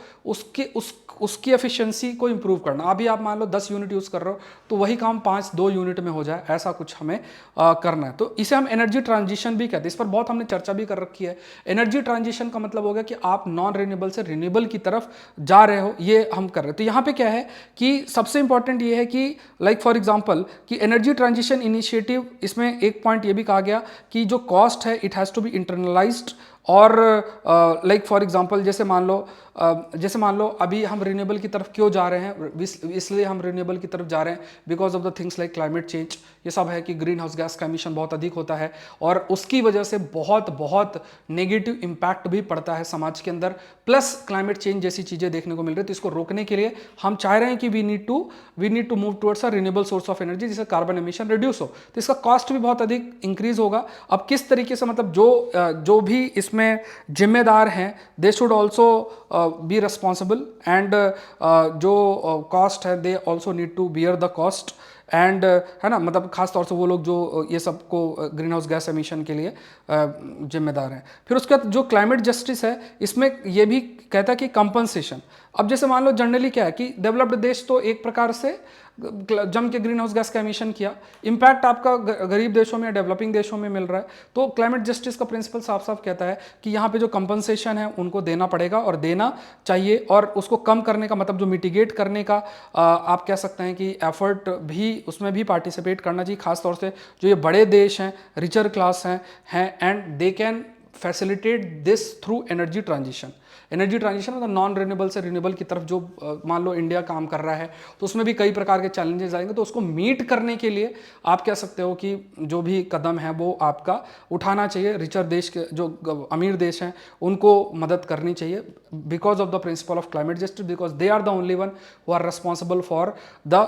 उसकी एफिशिएंसी को इंप्रूव करना। अभी आप मान लो 10 यूनिट यूज़ कर रहे हो तो वही काम 2 यूनिट में हो जाए, ऐसा कुछ हमें करना है। तो इसे हम एनर्जी ट्रांजिशन भी कहते हैं। इस पर बहुत हमने चर्चा भी कर रखी है। एनर्जी ट्रांजिशन का मतलब हो गया कि आप नॉन रिन्यूएबल से रिन्यूएबल की तरफ जा रहे हो, ये हम कर रहे हैं। तो यहाँ पे क्या है कि सबसे इंपॉर्टेंट ये है कि लाइक फॉर एग्जांपल कि एनर्जी ट्रांजिशन इनिशिएटिव, इसमें एक पॉइंट ये भी कहा गया कि जो कॉस्ट है it has to be internalised, और लाइक फॉर एग्जांपल जैसे मान लो अभी हम रिन्यूएबल की तरफ क्यों जा रहे हैं, इसलिए हम रिन्यूएबल की तरफ जा रहे हैं because of the things like climate change. ये सब है कि ग्रीन हाउस गैस का एमिशन बहुत अधिक होता है और उसकी वजह से बहुत बहुत नेगेटिव इंपैक्ट भी पड़ता है समाज के अंदर, प्लस क्लाइमेट चेंज जैसी चीजें देखने को मिल रही है। तो इसको रोकने के लिए हम चाह रहे हैं कि we need to move towards a renewable source of energy जिससे कार्बन एमिशन रिड्यूस हो। तो इसका कॉस्ट भी बहुत अधिक इंक्रीज होगा। अब किस तरीके से, मतलब जो भी इसमें जिम्मेदार हैं they should also be responsible, and जो कॉस्ट है they also need to bear the cost, and है ना, मतलब खास तौर से वो लोग जो ये सबको ग्रीन हाउस गैस एमिशन के लिए जिम्मेदार हैं। फिर उसके बाद जो क्लाइमेट जस्टिस है इसमें ये भी कहता है कि कंपनसेशन। अब जैसे मान लो जनरली क्या है कि डेवलप्ड देश तो एक प्रकार से जम के ग्रीन हाउस गैस का एमिशन किया, इंपैक्ट आपका गरीब देशों में या डेवलपिंग देशों में मिल रहा है। तो क्लाइमेट जस्टिस का प्रिंसिपल साफ साफ कहता है कि यहाँ पे जो कंपनसेशन है उनको देना पड़ेगा और देना चाहिए, और उसको कम करने का मतलब जो मिटिगेट करने का आप कह सकते हैं कि एफर्ट भी उसमें भी पार्टिसिपेट करना चाहिए, खासतौर से जो ये बड़े देश हैं, रिचर क्लास हैं and they can facilitate this through energy transition. Energy transition मतलब नॉन रिन्यूएबल से रिन्यूएबल की तरफ जो मान लो इंडिया काम कर रहा है तो उसमें भी कई प्रकार के चैलेंजेस आएंगे। तो उसको मीट करने के लिए आप कह सकते हो कि जो भी कदम है वो आपका उठाना चाहिए। रिचर देश के जो अमीर देश हैं उनको मदद करनी चाहिए because of the principle of climate justice, because they are the only one who are responsible for the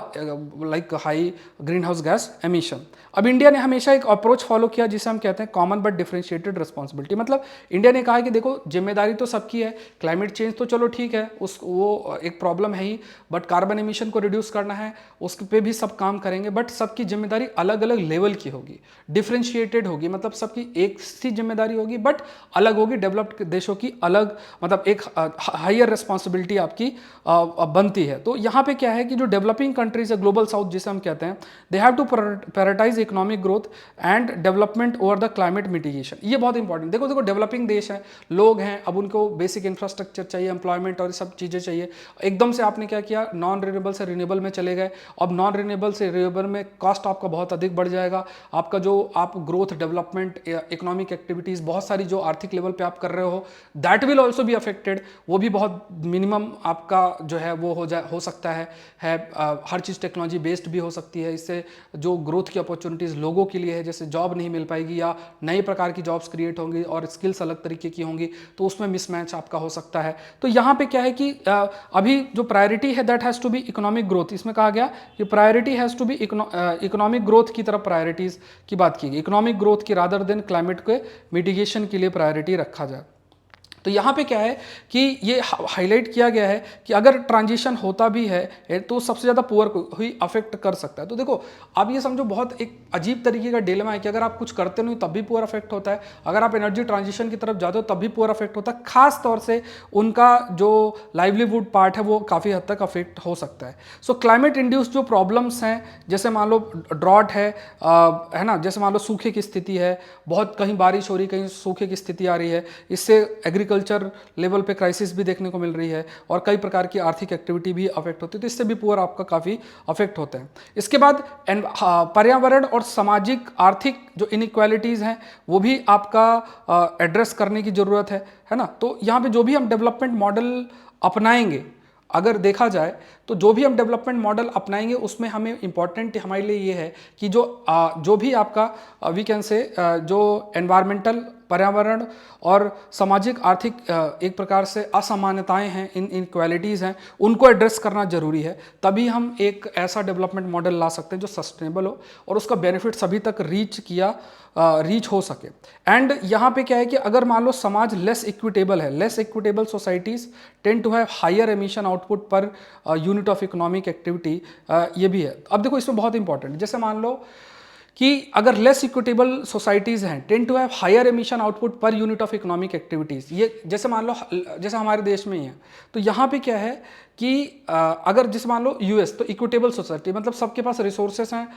like high green house gas emission. अब इंडिया ने हमेशा एक अप्रोच फॉलो किया जिसे हम कहते हैं कॉमन बट डिफरेंशिएटेड रिस्पॉन्सिबिलिटी। मतलब इंडिया ने कहा है कि देखो जिम्मेदारी तो सबकी है, क्लाइमेट चेंज तो चलो ठीक है वो एक प्रॉब्लम है ही, बट कार्बन एमिशन को रिड्यूस करना है उस पे भी सब काम करेंगे, बट सबकी जिम्मेदारी अलग अलग लेवल की होगी, डिफरेंशिएटेड होगी। मतलब सबकी एक सी जिम्मेदारी होगी बट अलग होगी। डेवलप्ड देशों की अलग, मतलब एक हायर रिस्पॉन्सिबिलिटी आपकी बनती है। तो यहाँ पे क्या है कि जो डेवलपिंग कंट्रीज है, ग्लोबल साउथ जिसे हम कहते हैं, they have to prioritise economic growth and development over the climate mitigation. ये बहुत इंपॉर्टेंट। देखो डेवलपिंग देश है, लोग हैं, अब उनको बेसिक इंफ्रास्ट्रक्चर चाहिए, एम्प्लॉयमेंट और सब चीज़ें चाहिए। एकदम से आपने क्या किया, नॉन रिन्यूएबल से रिन्यूएबल में चले गए। अब नॉन रिन्यूएबल से रिन्यूएबल में कॉस्ट आपका बहुत अधिक बढ़ जाएगा। आपका जो आप ग्रोथ, डेवलपमेंट, इकोनॉमिक एक्टिविटीज़ बहुत सारी जो आर्थिक लेवल पे आप कर रहे हो that will also be affected. वो भी बहुत मिनिमम आपका जो है वो हो सकता है हर चीज़ टेक्नोलॉजी बेस्ड भी हो सकती है। इससे जो ग्रोथ की अपॉर्चुनिटीज़ लोगों के लिए है, जैसे जॉब नहीं मिल पाएगी या नए प्रकार की जॉब्स क्रिएट होंगी और स्किल्स अलग तरीके की होंगी, तो उसमें मिसमैच आपका हो सकता है। तो यहाँ पे क्या है कि अभी जो प्रायोरिटी है that has to be economic growth. इसमें कहा गया कि priority has to be economic growth की तरफ प्रायोरिटीज़ की बात की गई, इकोनॉमिक ग्रोथ की रादर देन क्लाइमेट के मिटिगेशन के लिए प्रायोरिटी रखा जाए। तो यहाँ पे क्या है कि ये हाईलाइट किया गया है कि अगर ट्रांजिशन होता भी है तो सबसे ज़्यादा पुअर को ही अफेक्ट कर सकता है। तो देखो आप ये समझो बहुत एक अजीब तरीके का डिलेमा है कि अगर आप कुछ करते नहीं तब भी पुअर अफेक्ट होता है, अगर आप एनर्जी ट्रांजिशन की तरफ जाते हो तब भी पुअर अफेक्ट होता है। खास तौर से उनका जो लाइवलीहुड पार्ट है वो काफ़ी हद तक अफेक्ट हो सकता है। सो क्लाइमेट इंड्यूस्ड जो प्रॉब्लम्स हैं, जैसे मान लो ड्रॉट है ना, जैसे मान लो सूखे की स्थिति है, बहुत कहीं बारिश हो रही, कहीं सूखे की स्थिति आ रही है, इससे एग्रीकल्चर लेवल पे क्राइसिस भी देखने को मिल रही है और कई प्रकार की आर्थिक एक्टिविटी भी अफेक्ट होती है। तो इससे भी पुअर आपका काफ़ी अफेक्ट होता है। इसके बाद पर्यावरण और सामाजिक आर्थिक जो इनइक्वालिटीज़ हैं वो भी आपका एड्रेस करने की ज़रूरत है ना। तो यहाँ पे जो भी हम डेवलपमेंट मॉडल अपनाएंगे, अगर देखा जाए तो जो भी हम डेवलपमेंट मॉडल अपनाएंगे उसमें हमें इंपॉर्टेंट हमारे लिए ये है कि जो भी आपका वी कैन से जो एनवायरमेंटल, पर्यावरण और सामाजिक आर्थिक एक प्रकार से असमानताएं हैं, इनइक्वालिटीज़ हैं, उनको एड्रेस करना जरूरी है। तभी हम एक ऐसा डेवलपमेंट मॉडल ला सकते हैं जो सस्टेनेबल हो और उसका बेनिफिट सभी तक रीच हो सके। एंड यहाँ पे क्या है कि अगर मान लो समाज लेस इक्विटेबल है, less equitable societies tend to have higher emission output per unit of economic activity, ये भी है। अब देखो इसमें बहुत इंपॉर्टेंट, जैसे मान लो कि अगर लेस इक्विटेबल सोसाइटीज़ हैं tend to have higher emission output per unit of economic activities. ये जैसे मान लो जैसे हमारे देश में ही है, तो यहाँ पे क्या है कि अगर जैसे मान लो यूएस, तो इक्विटेबल सोसाइटी मतलब सबके पास रिसोर्सेस हैं,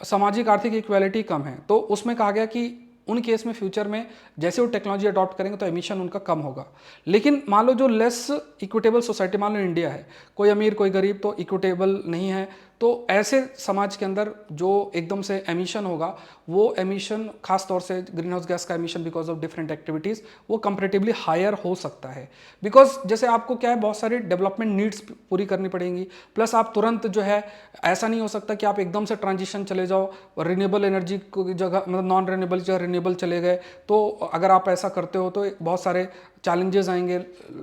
सामाजिक आर्थिक इक्वालिटी कम है, तो उसमें कहा गया कि उन केस में फ्यूचर में जैसे वो टेक्नोलॉजी अडॉप्ट करेंगे तो एमिशन उनका कम होगा। लेकिन मान लो जो लेस इक्विटेबल सोसाइटी, मान लो इंडिया है, कोई अमीर कोई गरीब, तो इक्विटेबल नहीं है, तो ऐसे समाज के अंदर जो एकदम से एमिशन होगा, वो एमिशन खास तौर से ग्रीन हाउस गैस का emission because of different activities वो कंपैरेटिवली हायर हो सकता है। बिकॉज जैसे आपको क्या है, बहुत सारी डेवलपमेंट नीड्स पूरी करनी पड़ेंगी, प्लस आप तुरंत जो है, ऐसा नहीं हो सकता कि आप एकदम से ट्रांजिशन चले जाओ रिन्यूएबल एनर्जी की जगह, मतलब नॉन रिन्यूएबल जगह रिन्यूएबल चले गए, तो अगर आप ऐसा करते हो तो बहुत सारे चैलेंजेस आएंगे,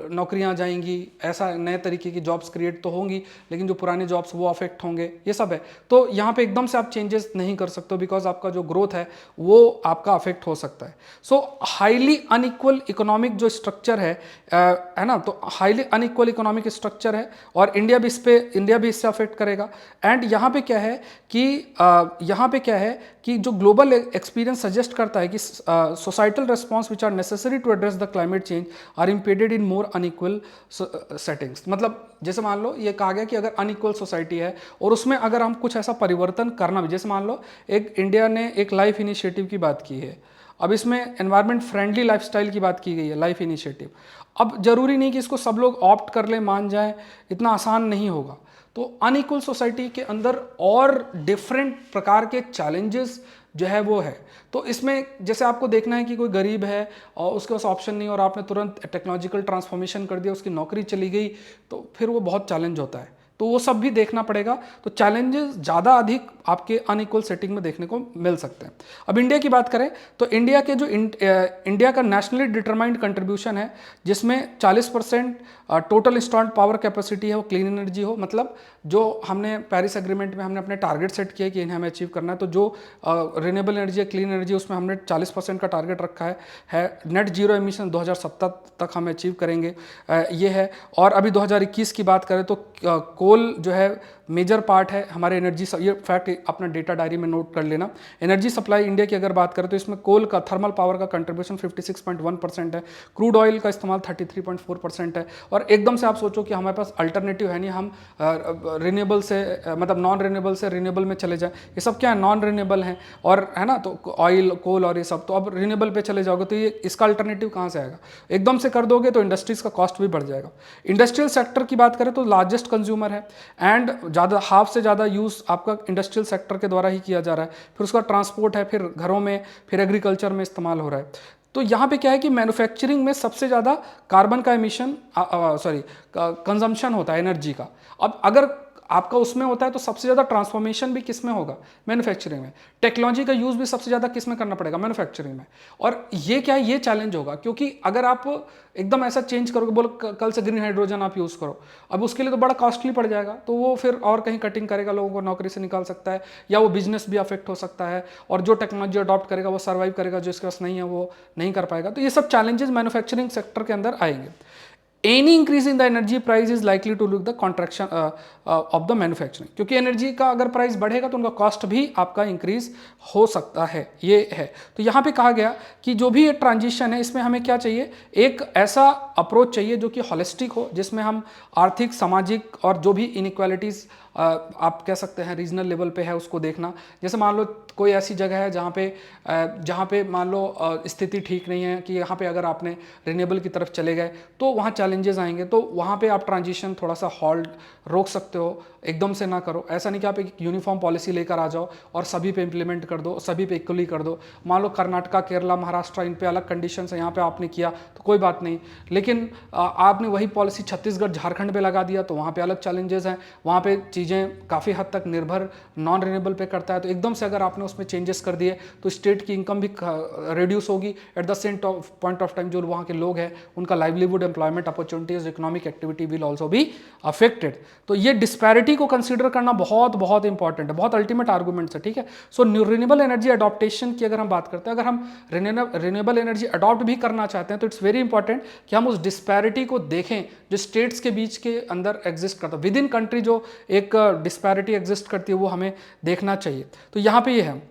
नौकरियां जाएंगी, ऐसा नए तरीके की जॉब्स क्रिएट तो होंगी, लेकिन जो पुराने जॉब्स वो अफेक्ट होंगे, ये सब है। तो यहाँ पे एकदम से आप चेंजेस नहीं कर सकते बिकॉज आपका जो ग्रोथ है वो आपका अफेक्ट हो सकता है। सो हाईली अनइक्वल इकोनॉमिक जो स्ट्रक्चर है ना, तो हाईली अनइक्वल इकोनॉमिक स्ट्रक्चर है और इंडिया भी इससे अफेक्ट करेगा। एंड यहाँ पे क्या है कि जो ग्लोबल एक्सपीरियंस सजेस्ट करता है कि societal response which are necessary to address the climate change are impeded in more unequal settings. मतलब जैसे मान लो ये कहा गया कि अगर अनइक्वल सोसाइटी है और उसमें अगर हम कुछ ऐसा परिवर्तन करना भी, जैसे मान लो एक इंडिया ने एक लाइफ इनिशिएटिव की बात की है, अब इसमें एनवायरमेंट फ्रेंडली लाइफस्टाइल की बात की गई है, लाइफ इनिशिएटिव। अब जरूरी नहीं कि इसको सब लोग ऑप्ट कर ले, मान जाए, इतना आसान नहीं होगा। तो अनइक्वल सोसाइटी के अंदर और डिफरेंट प्रकार के चैलेंजेस जो है वो है। तो इसमें जैसे आपको देखना है कि कोई गरीब है और उसके पास ऑप्शन नहीं और आपने तुरंत टेक्नोलॉजिकल ट्रांसफॉर्मेशन कर दिया, उसकी नौकरी चली गई, तो फिर वो बहुत चैलेंज होता है। तो वो सब भी देखना पड़ेगा। तो चैलेंजेस ज़्यादा अधिक आपके अनइक्वल सेटिंग में देखने को मिल सकते हैं। अब इंडिया की बात करें तो इंडिया के जो इंडिया का नेशनली डिटरमाइंड कंट्रीब्यूशन है, जिसमें 40% टोटल इंस्टॉल्ड पावर कैपेसिटी है वो क्लीन एनर्जी हो। मतलब जो हमने पेरिस एग्रीमेंट में हमने अपने टारगेट सेट किया कि इन्हें हमें अचीव करना है, तो जो रिन्यूएबल एनर्जी है, क्लीन एनर्जी, उसमें हमने 40% का टारगेट रखा है नेट जीरो एमिशन 2070 तक हम अचीव करेंगे, ये है। और अभी 2021 की बात करें तो कोल जो है मेजर पार्ट है हमारे एनर्जी, ये फैक्ट अपना डेटा डायरी में नोट कर लेना। एनर्जी सप्लाई इंडिया की अगर बात करें तो इसमें कोल का, थर्मल पावर का कंट्रीब्यूशन 56.1% है, क्रूड ऑयल का इस्तेमाल 33.4% है। और एकदम से आप सोचो कि हमारे पास अल्टरनेटिव है नहीं, हम रिन्यूएबल से मतलब नॉन रिन्यूएबल से रिन्यूएबल में चले जाएं, ये सब क्या है, नॉन रिन्यूएबल है, और है ना, तो ऑयल कोल और ये सब, तो अब रिन्यूएबल पे चले जाओगे तो ये इसका अल्टरनेटिव कहाँ से आएगा? एकदम से कर दोगे तो इंडस्ट्रीज का कॉस्ट भी बढ़ जाएगा। इंडस्ट्रियल सेक्टर की बात करें तो लार्जेस्ट कंज्यूमर है एंड ज़्यादा, हाफ से ज़्यादा यूज़ आपका इंडस्ट्रियल सेक्टर के द्वारा ही किया जा रहा है, फिर उसका ट्रांसपोर्ट है, फिर घरों में, फिर एग्रीकल्चर में इस्तेमाल हो रहा है। तो यहाँ पे क्या है कि मैन्युफैक्चरिंग में सबसे ज़्यादा कार्बन का एमिशन कंजम्पशन होता है एनर्जी का। अब अगर आपका उसमें होता है तो सबसे ज़्यादा ट्रांसफॉर्मेशन भी किस में होगा? मैन्युफैक्चरिंग में। टेक्नोलॉजी का यूज़ भी सबसे ज़्यादा किस में करना पड़ेगा? मैन्युफैक्चरिंग में। और ये क्या है, ये चैलेंज होगा, क्योंकि अगर आप एकदम ऐसा चेंज करोगे, बोलो कल से ग्रीन हाइड्रोजन आप यूज़ करो, अब उसके लिए तो बड़ा कॉस्टली पड़ जाएगा, तो वो फिर और कहीं कटिंग करेगा, लोगों को नौकरी से निकाल सकता है, या वो बिजनेस भी अफेक्ट हो सकता है, और जो टेक्नोलॉजी अडॉप्ट करेगा वो सर्वाइव करेगा, जो इसके पास नहीं है वो नहीं कर पाएगा। तो ये सब चैलेंजेस मैन्युफैक्चरिंग सेक्टर के अंदर आएंगे। Any increase in the energy price is likely to lead the contraction of the manufacturing, क्योंकि एनर्जी का अगर प्राइस बढ़ेगा तो उनका कॉस्ट भी आपका इंक्रीज हो सकता है, ये है। तो यहाँ पे कहा गया कि जो भी ये ट्रांजिशन है इसमें हमें क्या चाहिए, एक ऐसा अप्रोच चाहिए जो कि हॉलिस्टिक हो, जिसमें हम आर्थिक, सामाजिक और जो भी इनइक्वालिटीज़ आप कह सकते हैं रीजनल लेवल पे है उसको देखना। जैसे मान लो कोई ऐसी जगह है जहाँ पे मान लो स्थिति ठीक नहीं है कि यहाँ पे अगर आपने रिन्यूएबल की तरफ चले गए तो वहाँ चैलेंजेस आएंगे, तो वहाँ पे आप ट्रांजिशन थोड़ा सा हॉल्ट रोक सकते हो, एकदम से ना करो। ऐसा नहीं कि आप एक यूनिफॉर्म पॉलिसी लेकर आ जाओ और सभी पे इम्प्लीमेंट कर दो, सभी पे इक्वली कर दो। मान लो कर्नाटका, केरला, महाराष्ट्र, इन पे अलग कंडीशन है, यहाँ पे आपने किया तो कोई बात नहीं, लेकिन आपने वही पॉलिसी छत्तीसगढ़, झारखंड पे लगा दिया तो वहाँ पे अलग चैलेंजेस हैं, वहाँ पे चीज़ें काफ़ी हद तक निर्भर नॉन रिन्यूएबल पे करता है। तो एकदम से अगर आपने उसमें चेंजेस कर दिए तो स्टेट की इनकम भी रिड्यूस होगी, eight the same point of time जो वहाँ के लोग हैं उनका livelihood, employment opportunities, economic activity will also be affected. तो ये डिस्पैरिटी को कंसीडर करना बहुत बहुत इंपॉर्टेंट है, बहुत अल्टीमेट आर्गूमेंट्स है, ठीक है। सो रिन्यूएबल एनर्जी अडॉप्टेशन की अगर हम बात करते हैं, अगर हम रिन्यूएबल एनर्जी अडॉप्ट भी करना चाहते हैं तो इट्स वेरी इंपॉर्टेंट कि हम उस डिस्पैरिटी को देखें जो स्टेट्स के बीच के अंदर एग्जिस्ट करता है, विद इन कंट्री जो एक डिस्पैरिटी एग्जिस्ट करती है वो हमें देखना चाहिए। तो यहाँ पे ये है।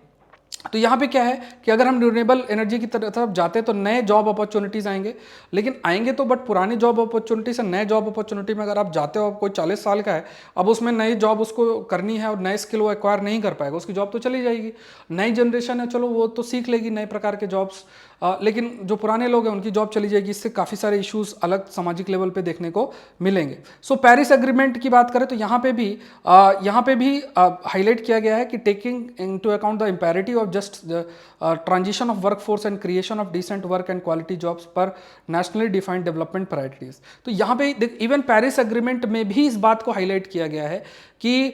तो यहाँ पे क्या है कि अगर हम रिन्यूएबल एनर्जी की तरफ जाते हैं तो नए जॉब अपॉर्चुनिटीज आएंगे, लेकिन आएंगे तो बट पुरानी जॉब अपॉर्चुनिटी से नए जॉब अपॉर्चुनिटी में अगर आप जाते हो, कोई 40 साल का है, अब उसमें नई जॉब उसको करनी है और नए स्किल वो एक्वायर नहीं कर पाएगा, उसकी जॉब तो चली जाएगी। नई जनरेशन है, चलो वो तो सीख लेगी नए प्रकार के जॉब्स, लेकिन जो पुराने लोग हैं उनकी जॉब चली जाएगी। इससे काफ़ी सारे इश्यूज अलग सामाजिक लेवल पे देखने को मिलेंगे। सो पेरिस एग्रीमेंट की बात करें तो यहाँ पे भी हाईलाइट किया गया है कि taking into account the imperative of just transition of work force and creation of decent work and quality jobs per nationally defined development priorities. तो यहाँ पे इवन पेरिस एग्रीमेंट में भी इस बात को हाईलाइट किया गया है कि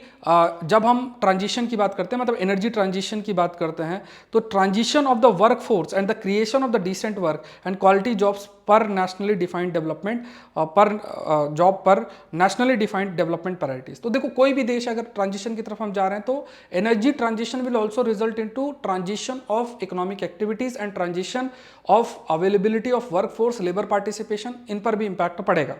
जब हम ट्रांजिशन की बात करते हैं, मतलब एनर्जी ट्रांजिशन की बात करते हैं, तो transition of the work force and the creation of the decent work and quality jobs per nationally defined development per nationally defined development priorities. तो देखो कोई भी देश अगर ट्रांजिशन की तरफ हम जा रहे हैं तो energy transition will also result into transition of economic activities and transition of availability of work force, labour participation, इन पर भी इंपैक्ट पड़ेगा।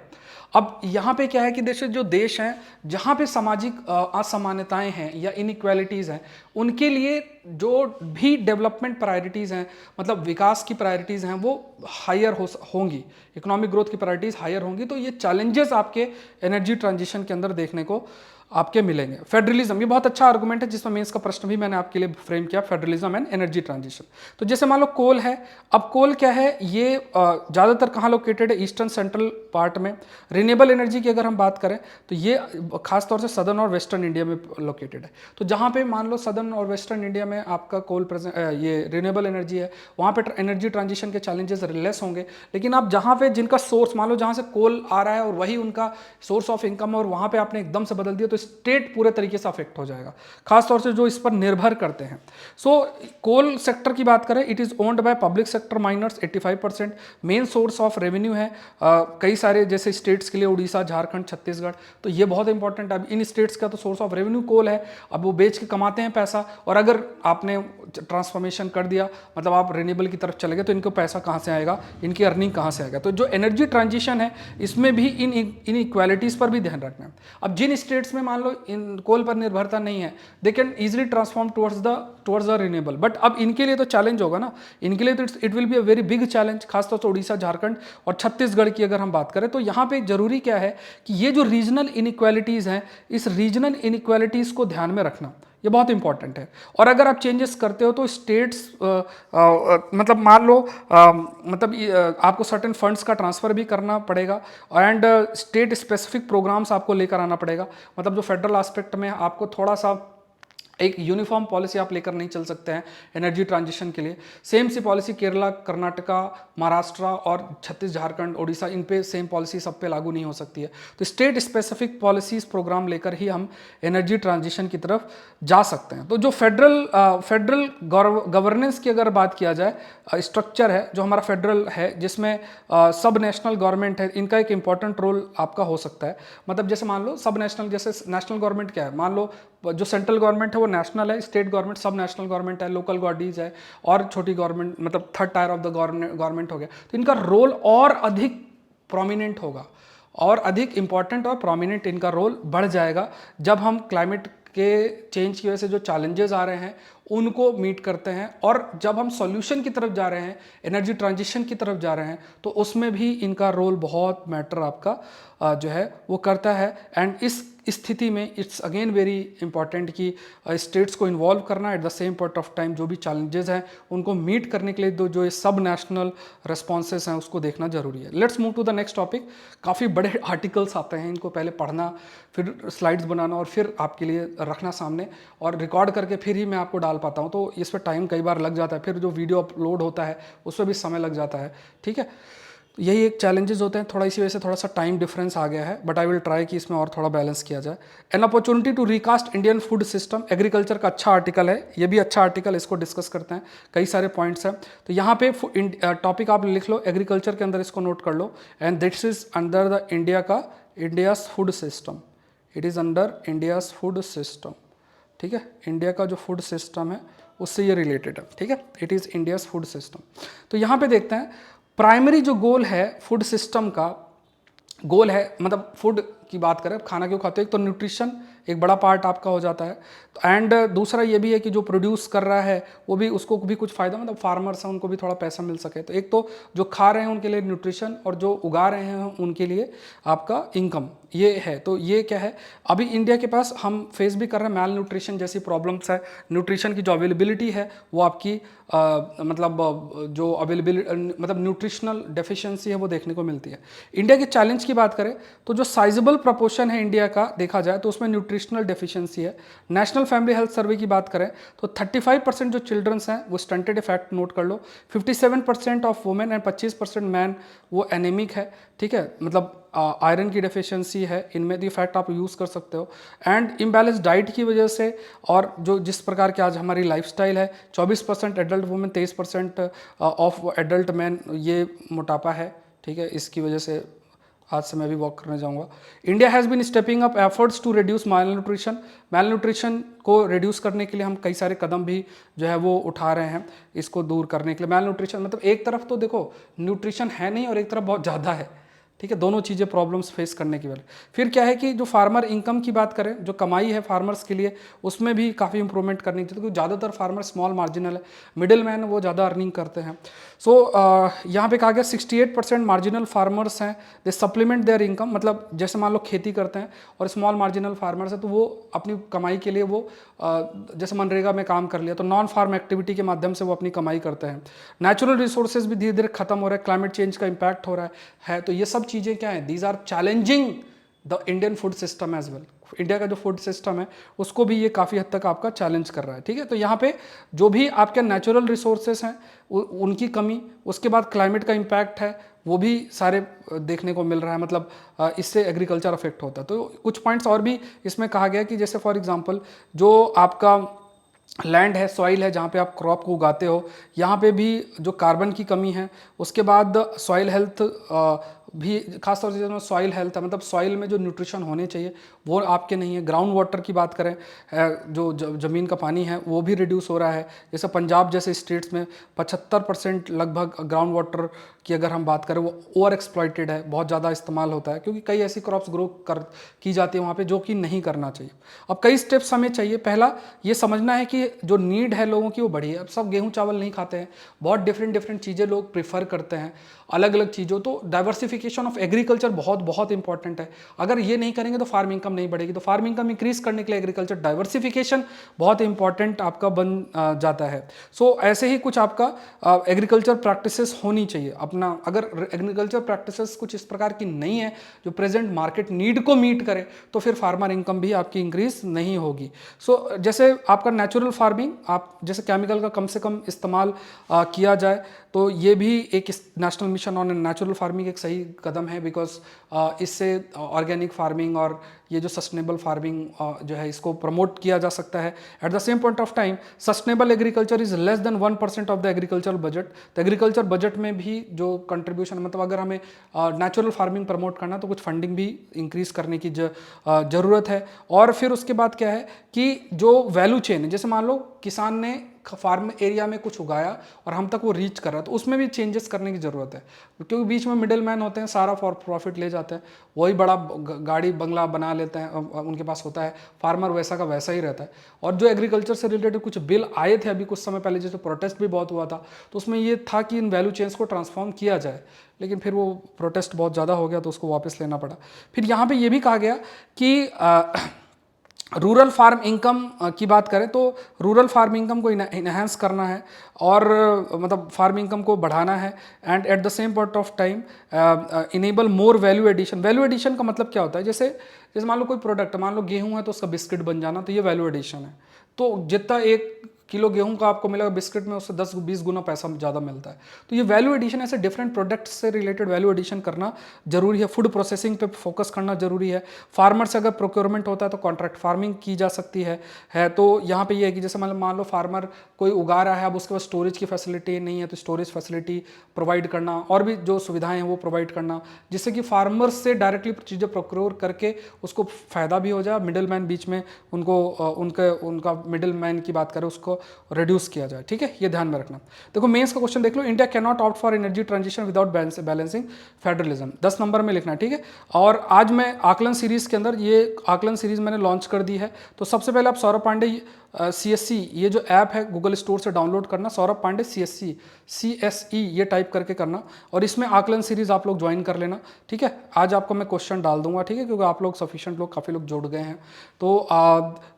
अब यहाँ पे क्या है कि जो देश हैं जहाँ पे सामाजिक असमानताएं हैं या इनइक्वालिटीज़ हैं, उनके लिए जो भी डेवलपमेंट प्रायोरिटीज़ हैं, मतलब विकास की प्रायोरिटीज़ हैं, वो हायर होंगी, इकोनॉमिक ग्रोथ की प्रायोरिटीज़ हायर होंगी। तो ये चैलेंजेस आपके एनर्जी ट्रांजिशन के अंदर देखने को आपके मिलेंगे। फेडरलिज्म, ये बहुत अच्छा आर्गुमेंट है जिसमें मेंस का प्रश्न भी मैंने आपके लिए फ्रेम किया, फेडरलिज्म एंड एनर्जी ट्रांजिशन। तो जैसे मान लो कोल है, अब कोल क्या है, ये ज़्यादातर कहाँ लोकेटेड है, ईस्टर्न सेंट्रल पार्ट में। रिन्यूएबल एनर्जी की अगर हम बात करें तो ये खासतौर से सदर्न और वेस्टर्न इंडिया में लोकेटेड है। तो जहाँ पे मान लो सदर्न और वेस्टर्न इंडिया में आपका कोल ये रिन्यूएबल एनर्जी है, वहाँ पे एनर्जी ट्रांजिशन के चैलेंजेस लेस होंगे। लेकिन आप जहाँ पे जिनका सोर्स, मान लो जहाँ से कोल आ रहा है और वही उनका सोर्स ऑफ इनकम है और वहाँ पे आपने एकदम से बदल दिया तो स्टेट पूरे तरीके से अफेक्ट हो जाएगा, खासतौर से जो इस पर निर्भर करते हैं। सो कोल सेक्टर की बात करें, it is owned by public sector miners 85%। Main source of revenue है कई सारे जैसे स्टेट्स के लिए उड़ीसा, झारखंड, छत्तीसगढ़, तो ये बहुत इंपॉर्टेंट है। अब इन स्टेट्स का तो सोर्स ऑफ रेवेन्यू कोल है, अब वो बेच के कमाते हैं पैसा, और अगर आपने ट्रांसफॉर्मेशन कर दिया, मतलब आप रिन्यूएबल की तरफ चले गए, तो इनको पैसा कहाँ से आएगा, इनकी अर्निंग कहाँ से आएगा। तो जो एनर्जी ट्रांजिशन है इसमें भी इन इक्वालिटीज़ पर भी ध्यान रखना है। अब जिन स्टेट्स में मान लो इन कोल पर निर्भरता नहीं है, they can easily transform towards the renewable, but अब इनके लिए तो चैलेंज होगा ना, इनके लिए तो it will be a very big challenge, खासतौर से उड़ीसा, झारखंड और छत्तीसगढ़ की अगर हम बात करें। तो यहाँ पे जरूरी क्या है कि ये जो रीजनल इनइक्वालिटीज़ हैं, इस रीजनल इनइक्वालिटीज़ को ध्यान में रखना, ये बहुत इंपॉर्टेंट है। और अगर आप चेंजेस करते हो तो स्टेट्स मतलब मान लो आपको सर्टेन फंड्स का ट्रांसफर भी करना पड़ेगा एंड स्टेट स्पेसिफिक प्रोग्राम्स आपको लेकर आना पड़ेगा। मतलब जो फेडरल एस्पेक्ट में आपको थोड़ा सा एक यूनिफॉर्म पॉलिसी आप लेकर नहीं चल सकते हैं एनर्जी ट्रांजिशन के लिए। सेम सी पॉलिसी केरला, कर्नाटका, महाराष्ट्र और छत्तीस, झारखंड, ओडिशा, इन पे सेम पॉलिसी सब पे लागू नहीं हो सकती है। तो स्टेट स्पेसिफिक पॉलिसीज प्रोग्राम लेकर ही हम एनर्जी ट्रांजिशन की तरफ जा सकते हैं। तो जो फेडरल गवर्नेंस की अगर बात किया जाए, स्ट्रक्चर है जो हमारा फेडरल है, जिसमें सब नेशनल गवर्नमेंट है, इनका एक इंपॉर्टेंट रोल आपका हो सकता है। मतलब जैसे मान लो सब नेशनल, जैसे नेशनल गवर्नमेंट क्या है, मान लो जो सेंट्रल गवर्नमेंट है वो नेशनल है, स्टेट गवर्नमेंट सब नेशनल गवर्नमेंट है, लोकल बॉडीज है और छोटी गवर्नमेंट, मतलब third tier of the government हो गया। तो इनका रोल और अधिक प्रोमिनेंट होगा और अधिक इंपॉर्टेंट और प्रोमिनेंट इनका रोल बढ़ जाएगा जब हम क्लाइमेट के चेंज की वजह से जो चैलेंजेस आ रहे हैं उनको मीट करते हैं, और जब हम सॉल्यूशन की तरफ जा रहे हैं, एनर्जी ट्रांजिशन की तरफ जा रहे हैं, तो उसमें भी इनका रोल बहुत मैटर आपका जो है वो करता है। एंड इस स्थिति में इट्स अगेन वेरी इंपॉर्टेंट कि स्टेट्स को इन्वॉल्व करना eight the same point of time, जो भी चैलेंजेस हैं उनको मीट करने के लिए जो ये सब नेशनल रिस्पॉन्सेस हैं उसको देखना जरूरी है। Let's move to the next topic. काफ़ी बड़े आर्टिकल्स आते हैं, इनको पहले पढ़ना, फिर स्लाइड्स बनाना और फिर आपके लिए रखना सामने और रिकॉर्ड करके फिर ही मैं आपको डाल पाता हूँ, तो इस पर टाइम कई बार लग जाता है, फिर जो वीडियो अपलोड होता है उस पर भी समय लग जाता है। ठीक है, यही एक चैलेंजेस होते हैं, थोड़ा इसी वजह से थोड़ा सा टाइम डिफरेंस आ गया है, बट आई विल ट्राई कि इसमें और थोड़ा बैलेंस किया जाए। An opportunity to recast Indian food system, agriculture का अच्छा आर्टिकल है, ये भी अच्छा आर्टिकल, इसको डिस्कस करते हैं, कई सारे पॉइंट्स हैं। तो यहाँ पे टॉपिक आप लिख लो, एग्रीकल्चर के अंदर इसको नोट कर लो, and this is under the India's food system, it is under India's food system. ठीक है, इंडिया का जो फूड सिस्टम है उससे ये रिलेटेड है। ठीक है, it is India's food system. तो यहाँ पे देखते हैं प्राइमरी जो गोल है फूड सिस्टम का, गोल है मतलब फूड की बात करें, खाना क्यों खाते हो, एक तो न्यूट्रिशन एक बड़ा पार्ट आपका हो जाता है। एंड दूसरा ये भी है कि जो प्रोड्यूस कर रहा है वो भी, उसको भी कुछ फ़ायदा, मतलब फार्मर्स हैं उनको भी थोड़ा पैसा मिल सके। तो एक तो जो खा रहे हैं उनके लिए न्यूट्रिशन, और जो उगा रहे हैं उनके लिए आपका इनकम, ये है। तो ये क्या है, अभी इंडिया के पास हम फेस भी कर रहे हैं मैल न्यूट्रिशन जैसी प्रॉब्लम्स है। न्यूट्रिशन की जो अवेलेबिलिटी है वो आपकी मतलब जो मतलब न्यूट्रिशनल डेफिशिएंसी है वो देखने को मिलती है। इंडिया के चैलेंज की बात करें तो जो साइजेबल प्रपोर्शन है इंडिया का देखा जाए तो उसमें न्यूट्रिशनल डेफिशिएंसी है। नेशनल फैमिली हेल्थ सर्वे की बात करें तो 35% जो चिल्ड्रंस हैं वो स्टंटेड, फैक्ट नोट कर लो। 57% ऑफ वुमेन एंड 25% मैन वो एनेमिक है, ठीक है, मतलब आयरन की डेफिशिएंसी है इनमें। ये फैक्ट आप यूज़ कर सकते हो। एंड इम्बैलेंस डाइट की वजह से, और जो जिस प्रकार की आज हमारी लाइफस्टाइल है, 24% adult women, 23% of adult man ये मोटापा है, ठीक है। इसकी वजह से आज से मैं भी वॉक करने जाऊंगा। India has been stepping up efforts to reduce malnutrition. Malnutrition को रिड्यूस करने के लिए हम कई सारे कदम भी जो है वो उठा रहे हैं, इसको दूर करने के लिए। माल न्यूट्रिशन मतलब एक तरफ तो देखो न्यूट्रिशन है नहीं और एक तरफ बहुत ज़्यादा है, ठीक है, दोनों चीज़ें प्रॉब्लम्स फेस करने की वजह। फिर क्या है कि जो फार्मर इनकम की बात करें, जो कमाई है फार्मर्स के लिए, उसमें भी काफ़ी इंप्रूवमेंट करनी चाहिए, क्योंकि ज़्यादातर फार्मर स्मॉल मार्जिनल है, मिडिल मैन वो ज़्यादा अर्निंग करते हैं। सो यहाँ पे कहा गया 68% मार्जिनल फार्मर्स हैं, दे सप्लीमेंट देयर इनकम, मतलब जैसे मान लो खेती करते हैं और स्मॉल मार्जिनल फार्मर्स है तो वो अपनी कमाई के लिए वो जैसे मनरेगा में काम कर लिया तो नॉन फार्म एक्टिविटी के माध्यम से वो अपनी कमाई करते हैं। नेचुरल रिसोर्सेज भी धीरे धीरे खत्म हो रहा है, क्लाइमेट चेंज का इम्पैक्ट हो रहा है। तो ये सब चीज़ें क्या हैं, these are challenging the Indian food system as well. India का जो फूड सिस्टम है उसको भी ये काफ़ी हद तक आपका चैलेंज कर रहा है, ठीक है। तो यहाँ पे जो भी आपके नेचुरल रिसोर्सेस हैं उनकी कमी, उसके बाद क्लाइमेट का इम्पैक्ट है, वो भी सारे देखने को मिल रहा है, मतलब इससे एग्रीकल्चर अफेक्ट होता है। तो कुछ पॉइंट्स और भी इसमें कहा गया कि जैसे फॉर एग्जांपल जो आपका लैंड है, सॉइल है, जहाँ पे आप क्रॉप को उगाते हो, यहाँ पे भी जो कार्बन की कमी है। उसके बाद सॉइल हेल्थ भी, खासतौर से जो सॉइल हेल्थ है, मतलब सॉइल में जो न्यूट्रिशन होने चाहिए वो आपके नहीं है। ग्राउंड वाटर की बात करें, जो ज़मीन का पानी है वो भी रिड्यूस हो रहा है। जैसे पंजाब जैसे स्टेट्स में 75% लगभग ग्राउंड वाटर की अगर हम बात करें वो ओवर एक्सप्लॉइटेड है, बहुत ज़्यादा इस्तेमाल होता है, क्योंकि कई ऐसी क्रॉप्स ग्रो की जाती है वहाँ पे जो कि नहीं करना चाहिए। अब कई स्टेप्स हमें चाहिए। पहला ये समझना है कि जो नीड है लोगों की वो बढ़ी है। अब सब गेहूँ चावल नहीं खाते हैं, बहुत डिफरेंट चीज़ें लोग प्रेफर करते हैं, अलग अलग चीज़ों। तो डाइवर्सिफिकेशन ऑफ एग्रीकल्चर बहुत बहुत इंपॉर्टेंट है। अगर ये नहीं करेंगे तो फार्म इनकम नहीं बढ़ेगी। तो फार्म इनकम इंक्रीज करने के लिए एग्रीकल्चर डाइवर्सिफिकेशन बहुत इंपॉर्टेंट आपका बन जाता है। सो ऐसे ही कुछ आपका एग्रीकल्चर प्रैक्टिसेस होनी चाहिए अपना। अगर एग्रीकल्चर प्रैक्टिसेस कुछ इस प्रकार की नहीं है जो प्रेजेंट मार्केट नीड को मीट करे, तो फिर फार्मर इनकम भी आपकी इंक्रीज नहीं होगी। सो जैसे आपका नेचुरल फार्मिंग, आप जैसे केमिकल का कम से कम इस्तेमाल किया जाए, तो ये भी एक national mission on natural farming एक सही कदम है, बिकॉज इससे ऑर्गेनिक फार्मिंग और ये जो सस्टेनेबल फार्मिंग जो है इसको प्रमोट किया जा सकता है। Eight the same point of time sustainable agriculture is less than 1% of the agriculture budget. तो एग्रीकल्चर बजट में भी जो कंट्रीब्यूशन, मतलब अगर हमें नेचुरल फार्मिंग प्रमोट करना तो कुछ फंडिंग भी इंक्रीज करने की ज़रूरत है। और फिर उसके बाद क्या है कि जो वैल्यू चेन है, जैसे मान लो किसान ने फार्म एरिया में कुछ उगाया और हम तक वो रीच कर रहा है, तो उसमें भी चेंजेस करने की ज़रूरत है, क्योंकि बीच में मिडिल मैन होते हैं, सारा फॉर प्रॉफिट ले जाते हैं, वही बड़ा गाड़ी बंगला बना लेते हैं, उनके पास होता है। फार्मर वैसा का वैसा ही रहता है। और जो एग्रीकल्चर से रिलेटेड कुछ बिल आए थे अभी कुछ समय पहले, जैसे प्रोटेस्ट भी बहुत हुआ था, तो उसमें ये था कि इन वैल्यू चेन्स को ट्रांसफॉर्म किया जाए, लेकिन फिर वो प्रोटेस्ट बहुत ज़्यादा हो गया तो उसको वापस लेना पड़ा। फिर यहाँ पे ये भी कहा गया कि रूरल फार्म इनकम की बात करें तो रूरल फार्म इनकम को इन्हांस करना है, और मतलब फार्म इनकम को बढ़ाना है। And at the same point of time enable more value addition. Value addition का मतलब क्या होता है, जैसे जैसे मान लो कोई प्रोडक्ट, मान लो गेहूं है तो उसका बिस्किट बन जाना, तो ये वैल्यू एडिशन है। तो जितना 1 किलो गेहूं का आपको मिलेगा बिस्किट में, उससे 10-20 गुना पैसा ज़्यादा मिलता है। तो ये वैल्यू एडिशन, ऐसे डिफरेंट प्रोडक्ट्स से रिलेटेड वैल्यू एडिशन करना जरूरी है। फूड प्रोसेसिंग पे फोकस करना जरूरी है। फार्मर से अगर प्रोक्योरमेंट होता है तो कॉन्ट्रैक्ट फार्मिंग की जा सकती है। तो यहाँ पे ये है कि जैसे मान लो फार्मर कोई उगा रहा है, अब उसके पास स्टोरेज की फैसिलिटी नहीं है, तो स्टोरेज फैसिलिटी प्रोवाइड करना, और भी जो सुविधाएं हैं वो प्रोवाइड करना, जिससे कि फार्मर्स से डायरेक्टली चीज़ें प्रोक्योर करके उसको फ़ायदा भी हो जाए। मिडिल मैन बीच में उनका मिडिल मैन की बात करें उसको उसको रिड्यूस किया जाए, ठीक है, ये ध्यान में रखना। देखो मेंस का क्वेश्चन देख लो, India can not opt for energy transition without balancing federalism, 10 number में लिखना है, ठीक है। और आज मैं आकलन सीरीज के अंदर ये आकलन सीरीज मैंने लॉन्च कर दी है। तो सबसे पहले आप सौरभ पांडे CSC ये जो ऐप है गूगल स्टोर से डाउनलोड करना, सौरभ पांडे CSE ये टाइप करके करना, और इसमें आकलन सीरीज आप लोग ज्वाइन कर लेना, ठीक है। आज आपको मैं क्वेश्चन डाल दूंगा, ठीक है, क्योंकि आप लोग सफिशिएंट लोग काफ़ी लोग जुड़ गए हैं। तो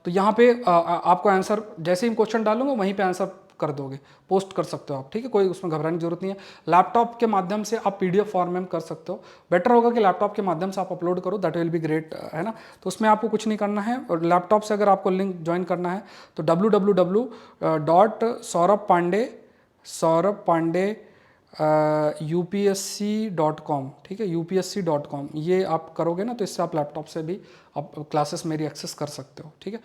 यहाँ पे आपको आंसर जैसे ही क्वेश्चन डालूंगा वहीं पे आंसर कर दोगे, पोस्ट कर सकते हो आप, ठीक है, कोई उसमें घबराने की जरूरत नहीं है। लैपटॉप के माध्यम से आप PDF फॉर्म में कर सकते हो, बेटर होगा कि लैपटॉप के माध्यम से आप अपलोड करो, दैट विल बी ग्रेट, है ना। तो उसमें आपको कुछ नहीं करना है, और लैपटॉप से अगर आपको लिंक ज्वाइन करना है तो www.saurabh.pandey UPSC.com, ठीक है, UPSC.com ये आप करोगे ना, तो इससे आप लैपटॉप से भी आप क्लासेस मेरी एक्सेस कर सकते हो, ठीक है।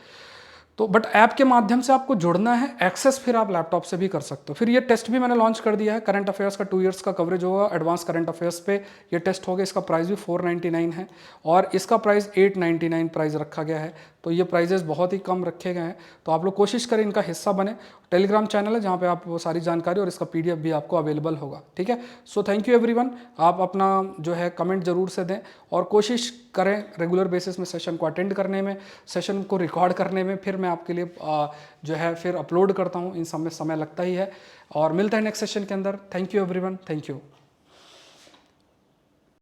तो बट ऐप के माध्यम से आपको जुड़ना है, एक्सेस फिर आप लैपटॉप से भी कर सकते हो। फिर ये टेस्ट भी मैंने लॉन्च कर दिया है, करंट अफेयर्स का 2 इयर्स का कवरेज होगा, एडवांस करंट अफेयर्स पे ये टेस्ट होगा। इसका प्राइस भी 499 है, और इसका प्राइस 899 प्राइस रखा गया है। तो ये प्राइजेस बहुत ही कम रखे गए हैं, तो आप लोग कोशिश करें इनका हिस्सा बने। टेलीग्राम चैनल है जहाँ पे आप वो सारी जानकारी और इसका PDF भी आपको अवेलेबल होगा, ठीक है। सो थैंक यू एवरीवन, आप अपना जो है कमेंट जरूर से दें, और कोशिश करें रेगुलर बेसिस में सेशन को अटेंड करने में, सेशन को रिकॉर्ड करने में। फिर मैं आपके लिए जो है फिर अपलोड करता हूँ, इन सब में समय लगता ही है। और मिलता है नेक्स्ट सेशन के अंदर। Thank you everyone, thank you.